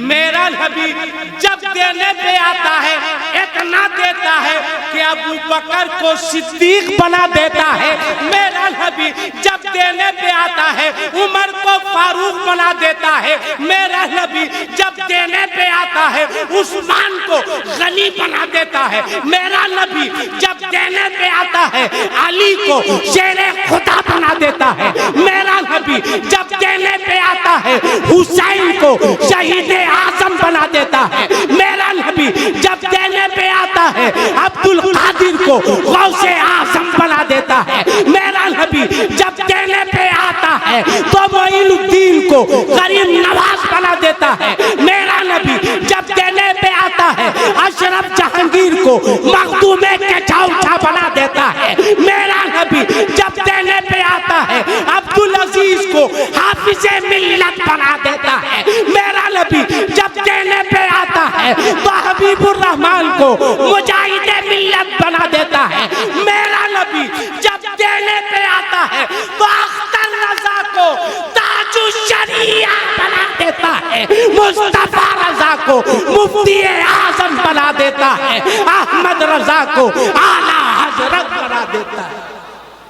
मेरा नबी। जब देने पे आता है इतना देता है कि अबू बकर को सिद्दीक बना देता है मेरा नबी। जब देने पे आता है उमर को फारूक बना देता है मेरा नबी। जब देने पे आता है उस्मान को गनी बना देता है मेरा नबी। जब देने पे आता है अली को शेरे खुदा बना देता है मेरा नबी। जब देने पे आता है हुसैन को शहीद आजम बना देता है मेरा नबी। जब देने पे आता है अब्दुल कादिर को गौसे आजम बना देता है मेरा नबी। जब देने पे आता है तो मोइनुद्दीन को गरीब नवाज बना देता है मेरा नबी। जब देने पे आता है अशरफ जहांगीर को मखदूमे के चौथा बना देता है मेरा नबी। जब देने पे आता है अब्दुल अजीज को हाफिज़े मिल्लत बना देता है मेरा नबी। जब देने पे आता है तो हबीबुर रहमान को मुजाहिदे मिल्लत बना देता है मेरा नबी। जब देने पे आता है तो अख्तर रजा को ताजुश शरिया बना देता है। मुस्तफा रजा को मुफ्ती आजम बना देता है। अहमद रजा को आला हजरत बना देता है।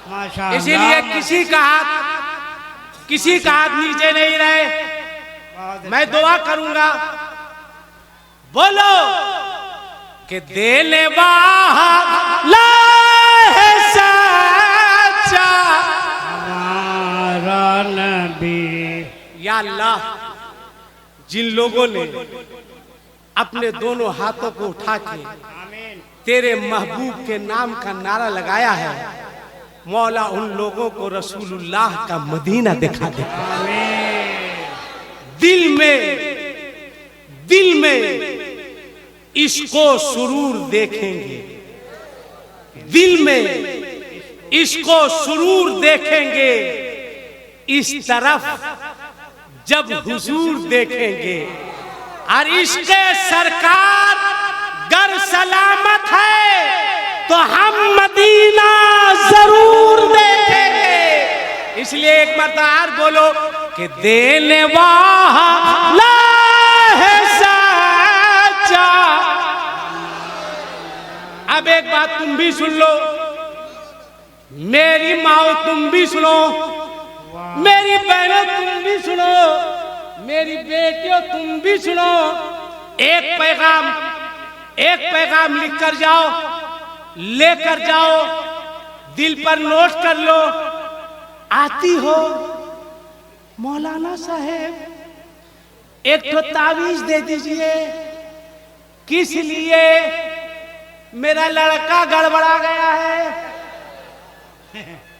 माशाअल्लाह। इसीलिए किसी का हाथ नीचे नहीं रहे। मैं दुआ करूंगा, बोलो कि देने वाला है सच्चा हमारा नबी। या अल्लाह, जिन लोगों ने अपने दोनों हाथों को उठा के तेरे महबूब के नाम का नारा लगाया है, मौला उन लोगों को रसूलुल्लाह का मदीना दिखा दे। दिल में इसको सुरूर देखेंगे, दिल में इसको सुरूर देखेंगे। इस तरफ जब हुजूर देखेंगे और इसके सरकार गर सलामत है तो हम मदीना जरूर देखेंगे। इसलिए एक मरतबा बोलो कि देने वाला है सच्चा। अब एक बात तुम भी सुन लो, मेरी माओ तुम भी सुनो, मेरी बहनों तुम भी सुनो, मेरी बेटियों तुम भी सुनो। एक पैगाम लिख कर जाओ, लेकर जाओ, दिल पर नोट कर लो। आती हो मौलाना साहेब एक तो तावीज दे दीजिए। किस लिए? मेरा लड़का गड़बड़ा गया है।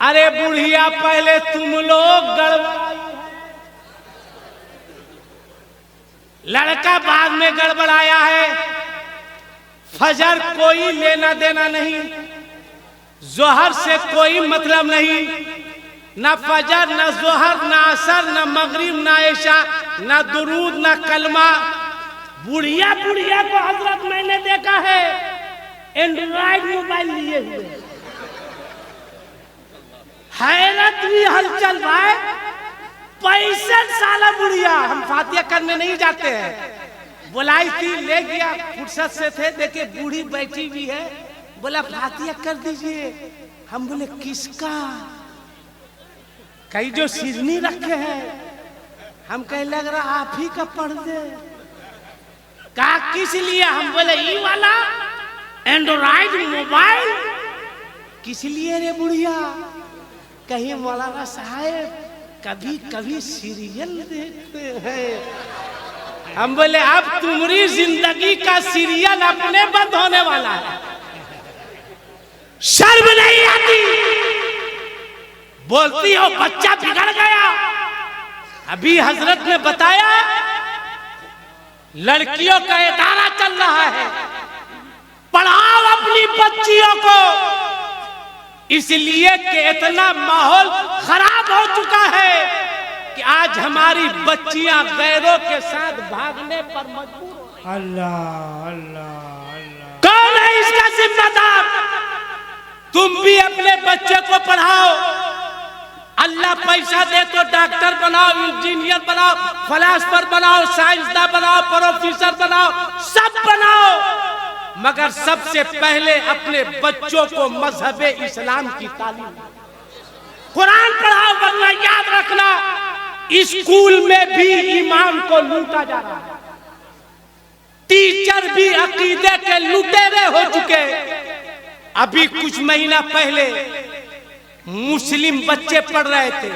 अरे बुढ़िया, पहले तुम लोग गड़बड़ाई है, लड़का बाद में गड़बड़ाया है। फजर कोई लेना देना नहीं, जोहर से कोई मतलब नहीं। ना फजर, ना जोहर, ना असर, ना मगरिब, ना ऐशा, ना दुरूद, ना कलमा। बुढ़िया को हजरत मैंने देखा है एंड्रॉइड मोबाइल लिए हुए। हैरत भी हलचल भाई। 65 साल बुढ़िया। हम फातिया करने नहीं जाते हैं, बुलाई थी, ले गया, फुर्सत से थे, देखे बूढ़ी बैठी भी है, बोला फातिया कर दीजिए। हम बोले किसका? कई जो सिरनी रखे हैं। हम कहे लग रहा आप ही का पढ़ दे। कहा किस लिए? हम बोले ये वाला एंड्रॉइड मोबाइल किस लिए रे बुढ़िया? कहीं मौलाना साहब कभी कभी सीरियल देखते हैं। हम बोले अब तुम्हारी जिंदगी का सीरियल अपने बंद होने वाला है। शर्म नहीं आती? बोलती हो बच्चा बिगड़ गया। अभी हजरत ने बताया लड़कियों का इदारा चल रहा है, पढ़ाओ अपनी बच्चियों को, इसलिए कि इतना माहौल खराब हो चुका है कि आज हमारी बच्चियां गैरों के साथ भागने पर मजबूर हो। अल्लाह अल्लाह अल्लाह। कौन है इसका जिम्मेदार? तुम भी अपने बच्चे को पढ़ाओ। अल्लाह पैसा दे तो डॉक्टर बनाओ, इंजीनियर बनाओ, फिलोसोफर बनाओ, साइंसदान बनाओ, प्रोफेसर बनाओ, सब बनाओ, मगर सबसे पहले अपने बच्चों को मजहब इस्लाम की तालीम, कुरान पढ़ाओ। वरना याद रखना, स्कूल में भी ईमान को लूटा जा रहा है। टीचर भी अकीदे के लुटेरे हो चुके। अभी कुछ महीना पहले मुस्लिम बच्चे पढ़ रहे थे,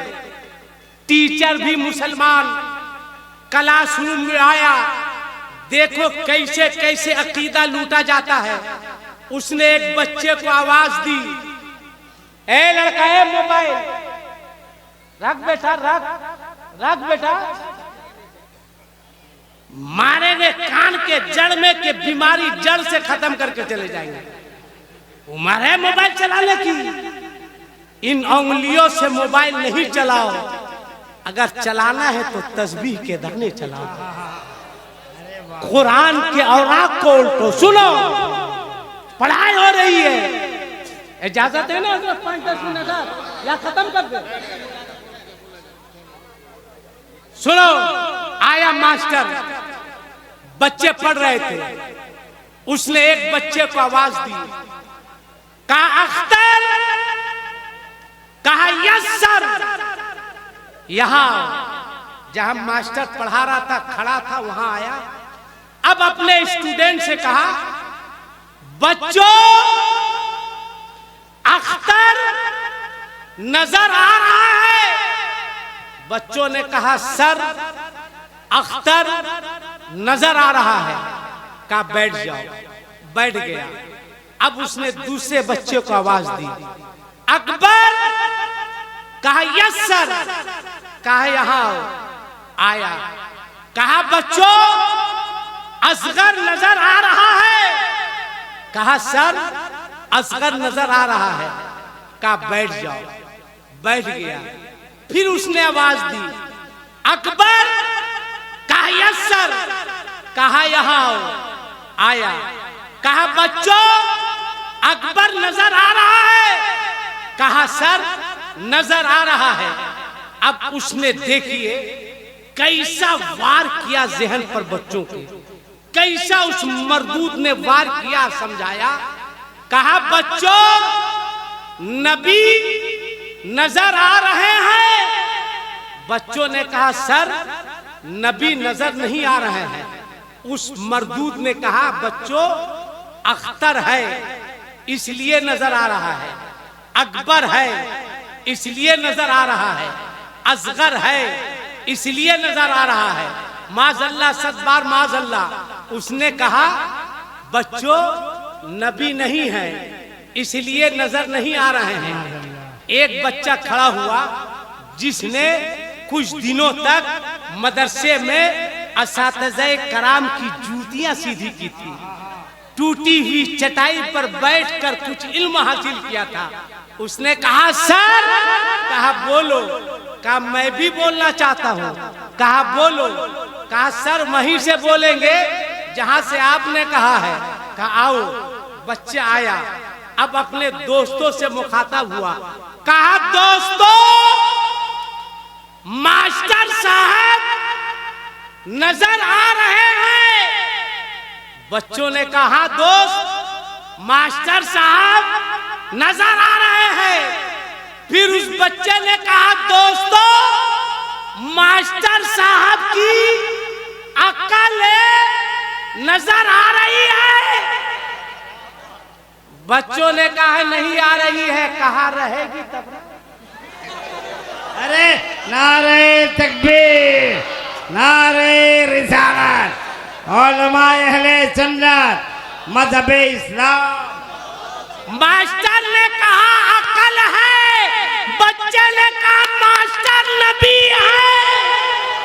टीचर भी मुसलमान क्लासरूम में आया, देखो कैसे कैसे अकीदा लूटा जाता है। उसने एक बच्चे को आवाज दी, ए लड़का है मोबाइल रख बेटा, रख बेटा। मारेंगे कान के जड़ में के बीमारी जड़ से खत्म करके चले जाएंगे। उम्र है मोबाइल चलाने की, इन उंगलियों से मोबाइल नहीं चलाओ। अगर चलाना है तो तस्बीह के दाने चलाओ, कुरान के औराक को उल्टो सुनो। पढ़ाई हो रही है, इजाजत है ना 5-10 मिनट या खत्म कर दे। सुनो, आया मास्टर, बच्चे पढ़ रहे थे, उसने एक बच्चे को आवाज दी, कहा अख्तर, कहा यस सर। यहां जहां मास्टर पढ़ा रहा था खड़ा था, वहां आया। अब अपने स्टूडेंट से कहा, बच्चों अख्तर नजर आ रहा है। बच्चों ने कहा सर अख्तर नजर आ रहा है। कहा बैठ जाओ, बैठ गया। अब उसने दूसरे बच्चे को आवाज दी, अकबर। कहा यस सर। कहा यहां आया। कहा बच्चों असगर नजर आ रहा है। कहा सर असगर नजर आ रहा है। कहा बैठ जाओ, बैठ गया। फिर उसने आवाज दी, अकबर। कहा यस सर। कहा यहां आया। कहा बच्चों अकबर नजर आ रहा है। कहा सर नजर आ रहा है। अब उसने देखिए कैसा वार किया जहन पर बच्चों के, कैसा उस मरदूद ने वार किया, समझाया। कहा बच्चों नबी नजर आ रहे हैं। बच्चों ने कहा सर नबी नजर नहीं आ रहे हैं। उस मरदूद ने कहा बच्चों अख्तर है इसलिए नजर आ रहा है, अकबर है इसलिए नजर आ रहा है, असगर है इसलिए नजर आ रहा है। माज़अल्लाह, सदबार माज़अल्लाह। उसने कहा बच्चों नबी नहीं है इसलिए नजर नहीं आ रहे हैं। एक बच्चा खड़ा हुआ जिसने कुछ दिनों तक मदरसे में असातिज़े कराम की जूतियां सीधी की थी, टूटी हुई चटाई पर बैठकर कुछ इल्म हासिल किया था। उसने कहा सर। कहा बोलो। कहा मैं भी बोलना चाहता हूँ। कहा बोलो। कहा सर वहीं से बोलेंगे जहां से आपने कहा है। कहा आओ। बच्चे आया, अब अपने दोस्तों से मुखातब हुआ। कहा दोस्तों मास्टर साहब नजर आ रहे हैं। बच्चों ने कहा दोस्त मास्टर साहब नजर आ रहे हैं। फिर उस बच्चे ने कहा दोस्तों मास्टर साहब की अक्ल नजर आ रही है। बच्चों ने कहा नहीं आ रही है। कहा रहेगी तब। अरे नारे तकबीर, नारे रिसालत, उलमाए अहले सुन्नत, मजहबे इस्लाम। मास्टर ने कहा अकल है, बच्चे ने कहा मास्टर नबी है।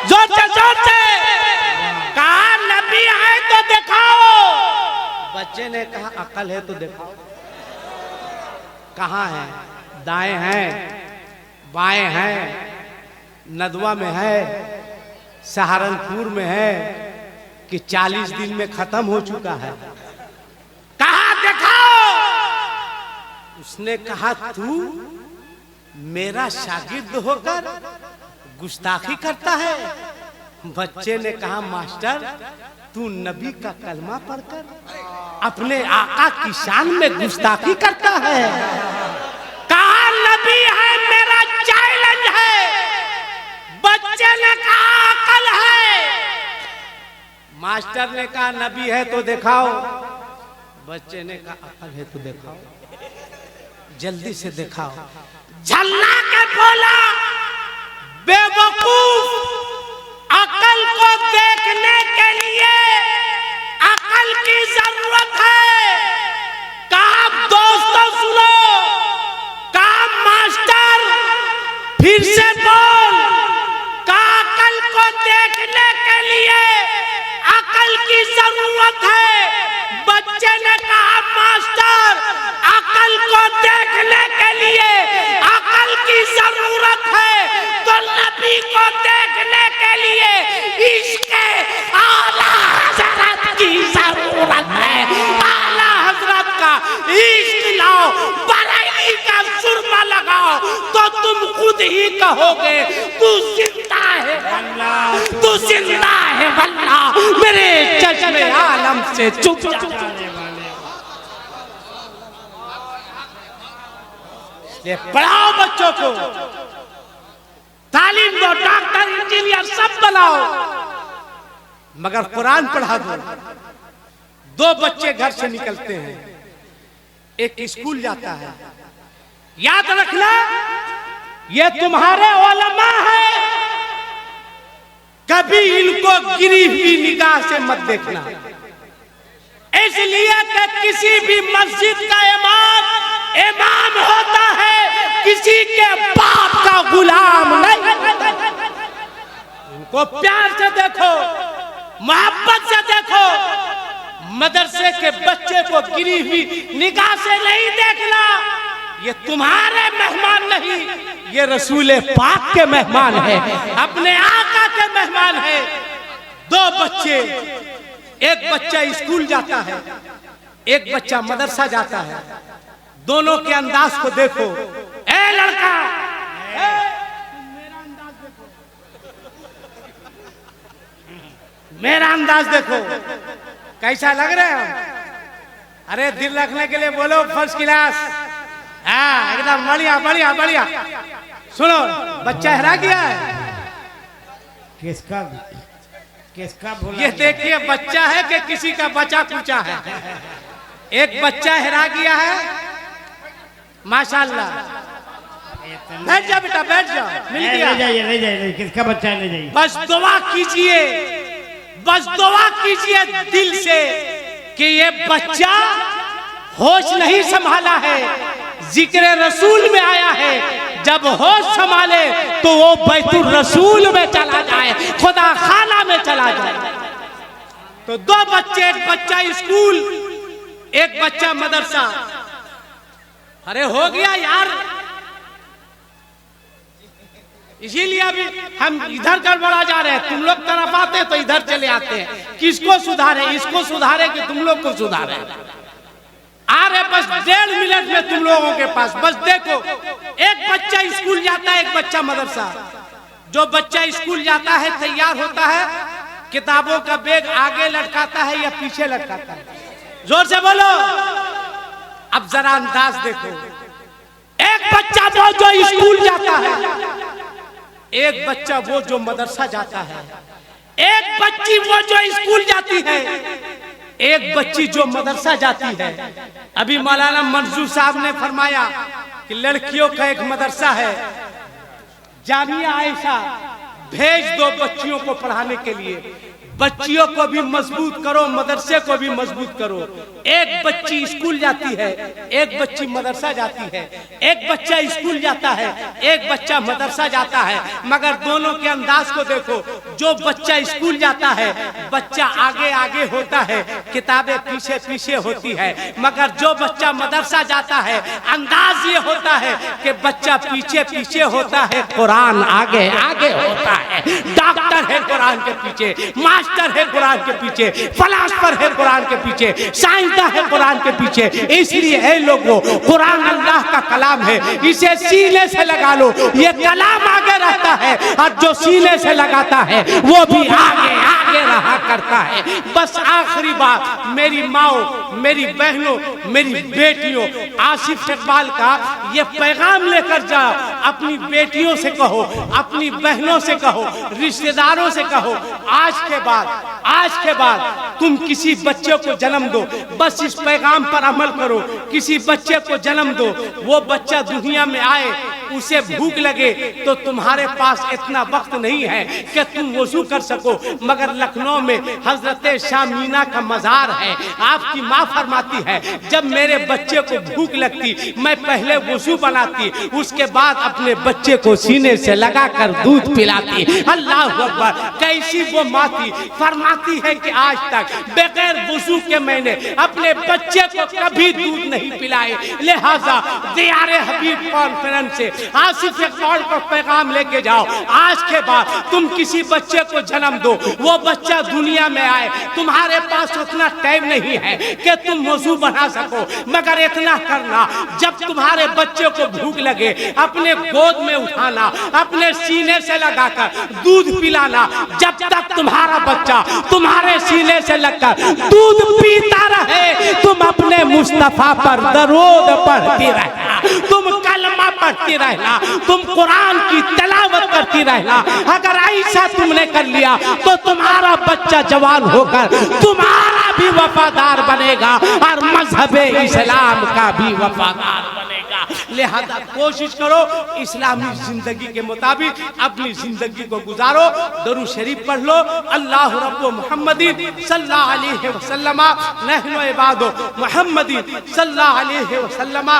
जोर से कहा नबी है तो दिखाओ। बच्चे ने कहा अकल है तो दिखाओ। कहाँ है? दाएं हैं, बाएं हैं, नदवा में है, सहारनपुर में है कि 40 दिन में खत्म हो चुका है? कहाँ दिखाओ। उसने कहा तू मेरा शागिर्द होकर गुस्ताखी करता है? बच्चे ने कहा मास्टर तू नबी का कलमा पढ़कर अपने आका की शान में गुस्ताखी करता है। कहा नबी है मेरा चैलेंज है। बच्चे ने कहा अकल है। मास्टर ने कहा नबी है तो दिखाओ। बच्चे ने कहा अकल है तो दिखाओ, जल्दी से दिखाओ। झल्ला के बोला बेवकूफ, अकल को देखने के लिए अकल की जरूरत है। कहा दोस्तों सुनो, कहा मास्टर फिर से बोल। कहा अकल को देखने के लिए अकल की जरूरत है। बच्चे ने कहा मास्टर अकल को देखने के लिए अकल की जरूरत है तो नबी को देखने के लिए इसके आला हजरत की जरूरत है। आला हजरत का इश्क लाओ, बरेली का सुरमा लगाओ तो तुम खुद ही कहोगे तू जिंदा है वल्लाह, तू जिंदा है वल्लाह। मेरे चश्मे आलम से चुप जा। ये पढ़ाओ बच्चों को, तालीम दो, डॉक्टर इंजीनियर सब बनाओ, मगर कुरान पढ़ा दो। 2 बच्चे घर से निकलते हैं, एक स्कूल जाता है। याद रखना ये तुम्हारे उलमा है, कभी इनको गिरी हुई निगाह से मत देखना। इसलिए कि किसी भी मस्जिद का इमाम होता है, किसी के बाप का गुलाम नहीं। इनको प्यार से देखो, मोहब्बत से देखो। मदरसे के बच्चे को गिरी हुई निगाह से नहीं देखना। ये तुम्हारे मेहमान नहीं, ये रसूल पाक के मेहमान है, अपने आका के मेहमान है। 2 बच्चे, एक बच्चा स्कूल जाता है, एक बच्चा मदरसा जाता है। दोनों के अंदाज को देखो। ए लड़का, मेरा अंदाज देखो, कैसा लग रहा है? अरे दिल रखने के लिए बोलो फर्स्ट क्लास। हाँ एकदम बढ़िया बढ़िया बढ़िया। सुनो बच्चा हरा गया है। किसका किसका भूला? ये देखिए बच्चा है कि किसी का बचा कुचा है। एक बच्चा हरा गया है, माशाल्लाह। बैठ जा बेटा, बैठ जा, मिल गया। ले जाइए, किसका बच्चा है ले जाइए। बस दुआ कीजिए, बस दुआ कीजिए दिल से कि ये बच्चा होश नहीं संभाला है, जिक्र रसूल में आया है। जब होश संभाले तो वो बैतुल रसूल में चला जाए, खुदा खाना में चला जाए। तो 2 बच्चे, एक बच्चा स्कूल, एक बच्चा मदरसा। अरे हो गया यार, इसीलिए अभी हम इधर गड़बड़ा जा रहे हैं। तुम लोग तरफ आते तो इधर चले आते हैं। किसको सुधारे? इसको सुधारे कि तुम लोग को सुधारे? आ रहे बस 1.5 मिनट में तुम लोगों के पास। बस देखो, एक बच्चा स्कूल जाता है, एक बच्चा मदरसा। जो बच्चा स्कूल जाता है तैयार होता है, किताबों का बैग आगे लटकाता है या पीछे लटकाता है? जोर से बोलो। अब जरा अंदाज देखो। एक बच्चा वो जो स्कूल जाता है, एक बच्चा वो जो मदरसा जाता है, एक बच्ची वो जो स्कूल जाती है, एक बच्ची जो मदरसा जाती है। अभी मौलाना मंजूर साहब ने फरमाया कि लड़कियों का एक मदरसा है, जामिया आयशा, भेज दो बच्चियों को पढ़ाने के लिए। बच्चियों को भी मजबूत करो, मदरसे को भी मजबूत करो। एक बच्ची स्कूल जाती है, एक बच्ची मदरसा जाती है। एक बच्चा स्कूल जाता है, एक बच्चा मदरसा जाता है, मगर दोनों के अंदाज को देखो। जो बच्चा स्कूल जाता है बच्चा आगे आगे होता है, किताबें पीछे पीछे होती है, मगर जो बच्चा मदरसा जाता है अंदाज ये होता है कि बच्चा पीछे पीछे होता है, कुरान आगे आगे होता है। डॉक्टर है कुरान के पीछे, मास्टर है कुरान के पीछे, फलासफर है कुरान के पीछे, साइंसदान है कुरान के पीछे। इसलिए ऐ लोगों, कुरान अल्लाह का कलाम है, इसे सीने से लगा लो, ये कलाम आगे रहता है, और जो सीने से लगाता है वो भी आगे आगे रहा करता है। बस आखिरी बात, मेरी माओ, मेरी बहनों, मेरी बेटियों, आसिफ इकबाल का ये पैगाम लेकर जाओ, अपनी बेटियों से कहो, अपनी बहनों से कहो, रिश्तेदारों से कहो, आज के बाद तुम किसी बच्चे को जन्म दो, बस इस पैगाम पर अमल करो। किसी बच्चे को जन्म दो, वो बच्चा दुनिया में आए, उसे भूख लगे तो तुम्हारे पास इतना वक्त नहीं है कि तुम वजू कर सको, मगर लखनऊ में हजरत शाह मीना का मजार है। आपकी माँ फरमाती है, जब मेरे बच्चे को भूख लगती मैं पहले वजू बनाती, उसके बाद अपने बच्चे को सीने से लगाकर दूध पिलाती। अल्लाह अकबर, कैसी वो माँ थी। फरमाती है कि आज तक बगैर वजू के मैंने अपने बच्चे को कभी दूध नहीं पिलाए। लिहाजा दियारे हबीब कॉन्फ्रेंस से आसिफ इकबाल को पैगाम लेके जाओ, आज के बाद तुम किसी बच्चे को जन्म दो, वो बच्चा दुनिया में आए, तुम्हारे पास उतना टाइम नहीं है कि तुम वजू बना सको, मगर इतना करना, जब तुम्हारे बच्चे को भूख लगे अपने गोद में उठाना, अपने सीने से लगाकर दूध पिलाना। जब तक तुम्हारा बच्चा तुम्हारे सीने से लगकर दूध पीता रहे, तुम अपने मुस्तफा पर दरूद पढ़ती रहना, तुम कलमा पढ़ती रहना, तुम कुरान की तिलावत करती रहना। अगर ऐसा तुमने कर लिया तो तुम्हारा बच्चा जवान होकर तुम्हारा भी वफादार बनेगा और मजहबे इस्लाम का भी वफादार बनेगा। लिहाजा कोशिश करो इस्लामी जिंदगी के मुताबिक अपनी जिंदगी को गुजारो। दरूद शरीफ पढ़ लो। अल्लाह रब्बु मुहम्मदिन सल्लल्लाहु अलैहि वसल्लम नहनु इबादु मुहम्मदिन सल्लल्लाहु अलैहि वसल्लम।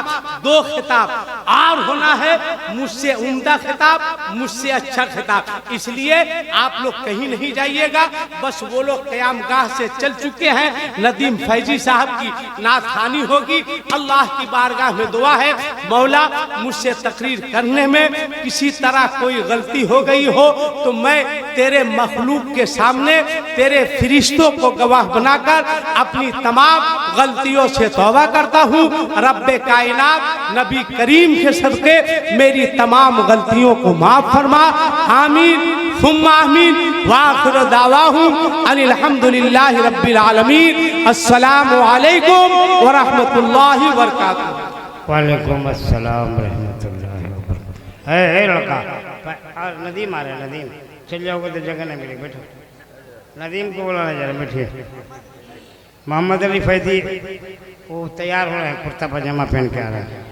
दो खिताब और होना है, मुझसे उम्दा खिताब, मुझसे अच्छा खिताब। इसलिए आप लोग कहीं नहीं जाइएगा, बस वो लोग क़यामगाह से चल चुके हैं। नदीम फैजी साहब की नात खानी होगी। अल्लाह की बारगाह में दुआ है, मौला मुझसे तकरीर करने में किसी तरह कोई गलती हो गई हो तो मैं तेरे मखलूक के सामने तेरे फरिश्तों को गवाह बनाकर अपनी तमाम गलतियों से तौबा करता हूँ। रब्बे कायनात नबी करीम के सदके मेरी तमाम गलतियों को माफ फरमा। आमीन सुम्मा आमीन। वाखिर दावाहुम अनिल हम्दुलिल्लाहि रब्बिल आलमीन। अस्सलामु अलैकुम व रहमतुल्लाहि व बरकातुहू। वालेकुम अस्सलाम रहमतुल्लाहि व बरकातुहू। है लड़का नदीम आ रहा है, नदीम चल जाओगे तो जगह नहीं मिलेगी, बैठो। नदीम को बुलाना जरा, बैठिए। मोहम्मद अली फैदी वो तैयार हो रहे हैं, कुर्ता पजामा पहन के आ रहे हैं।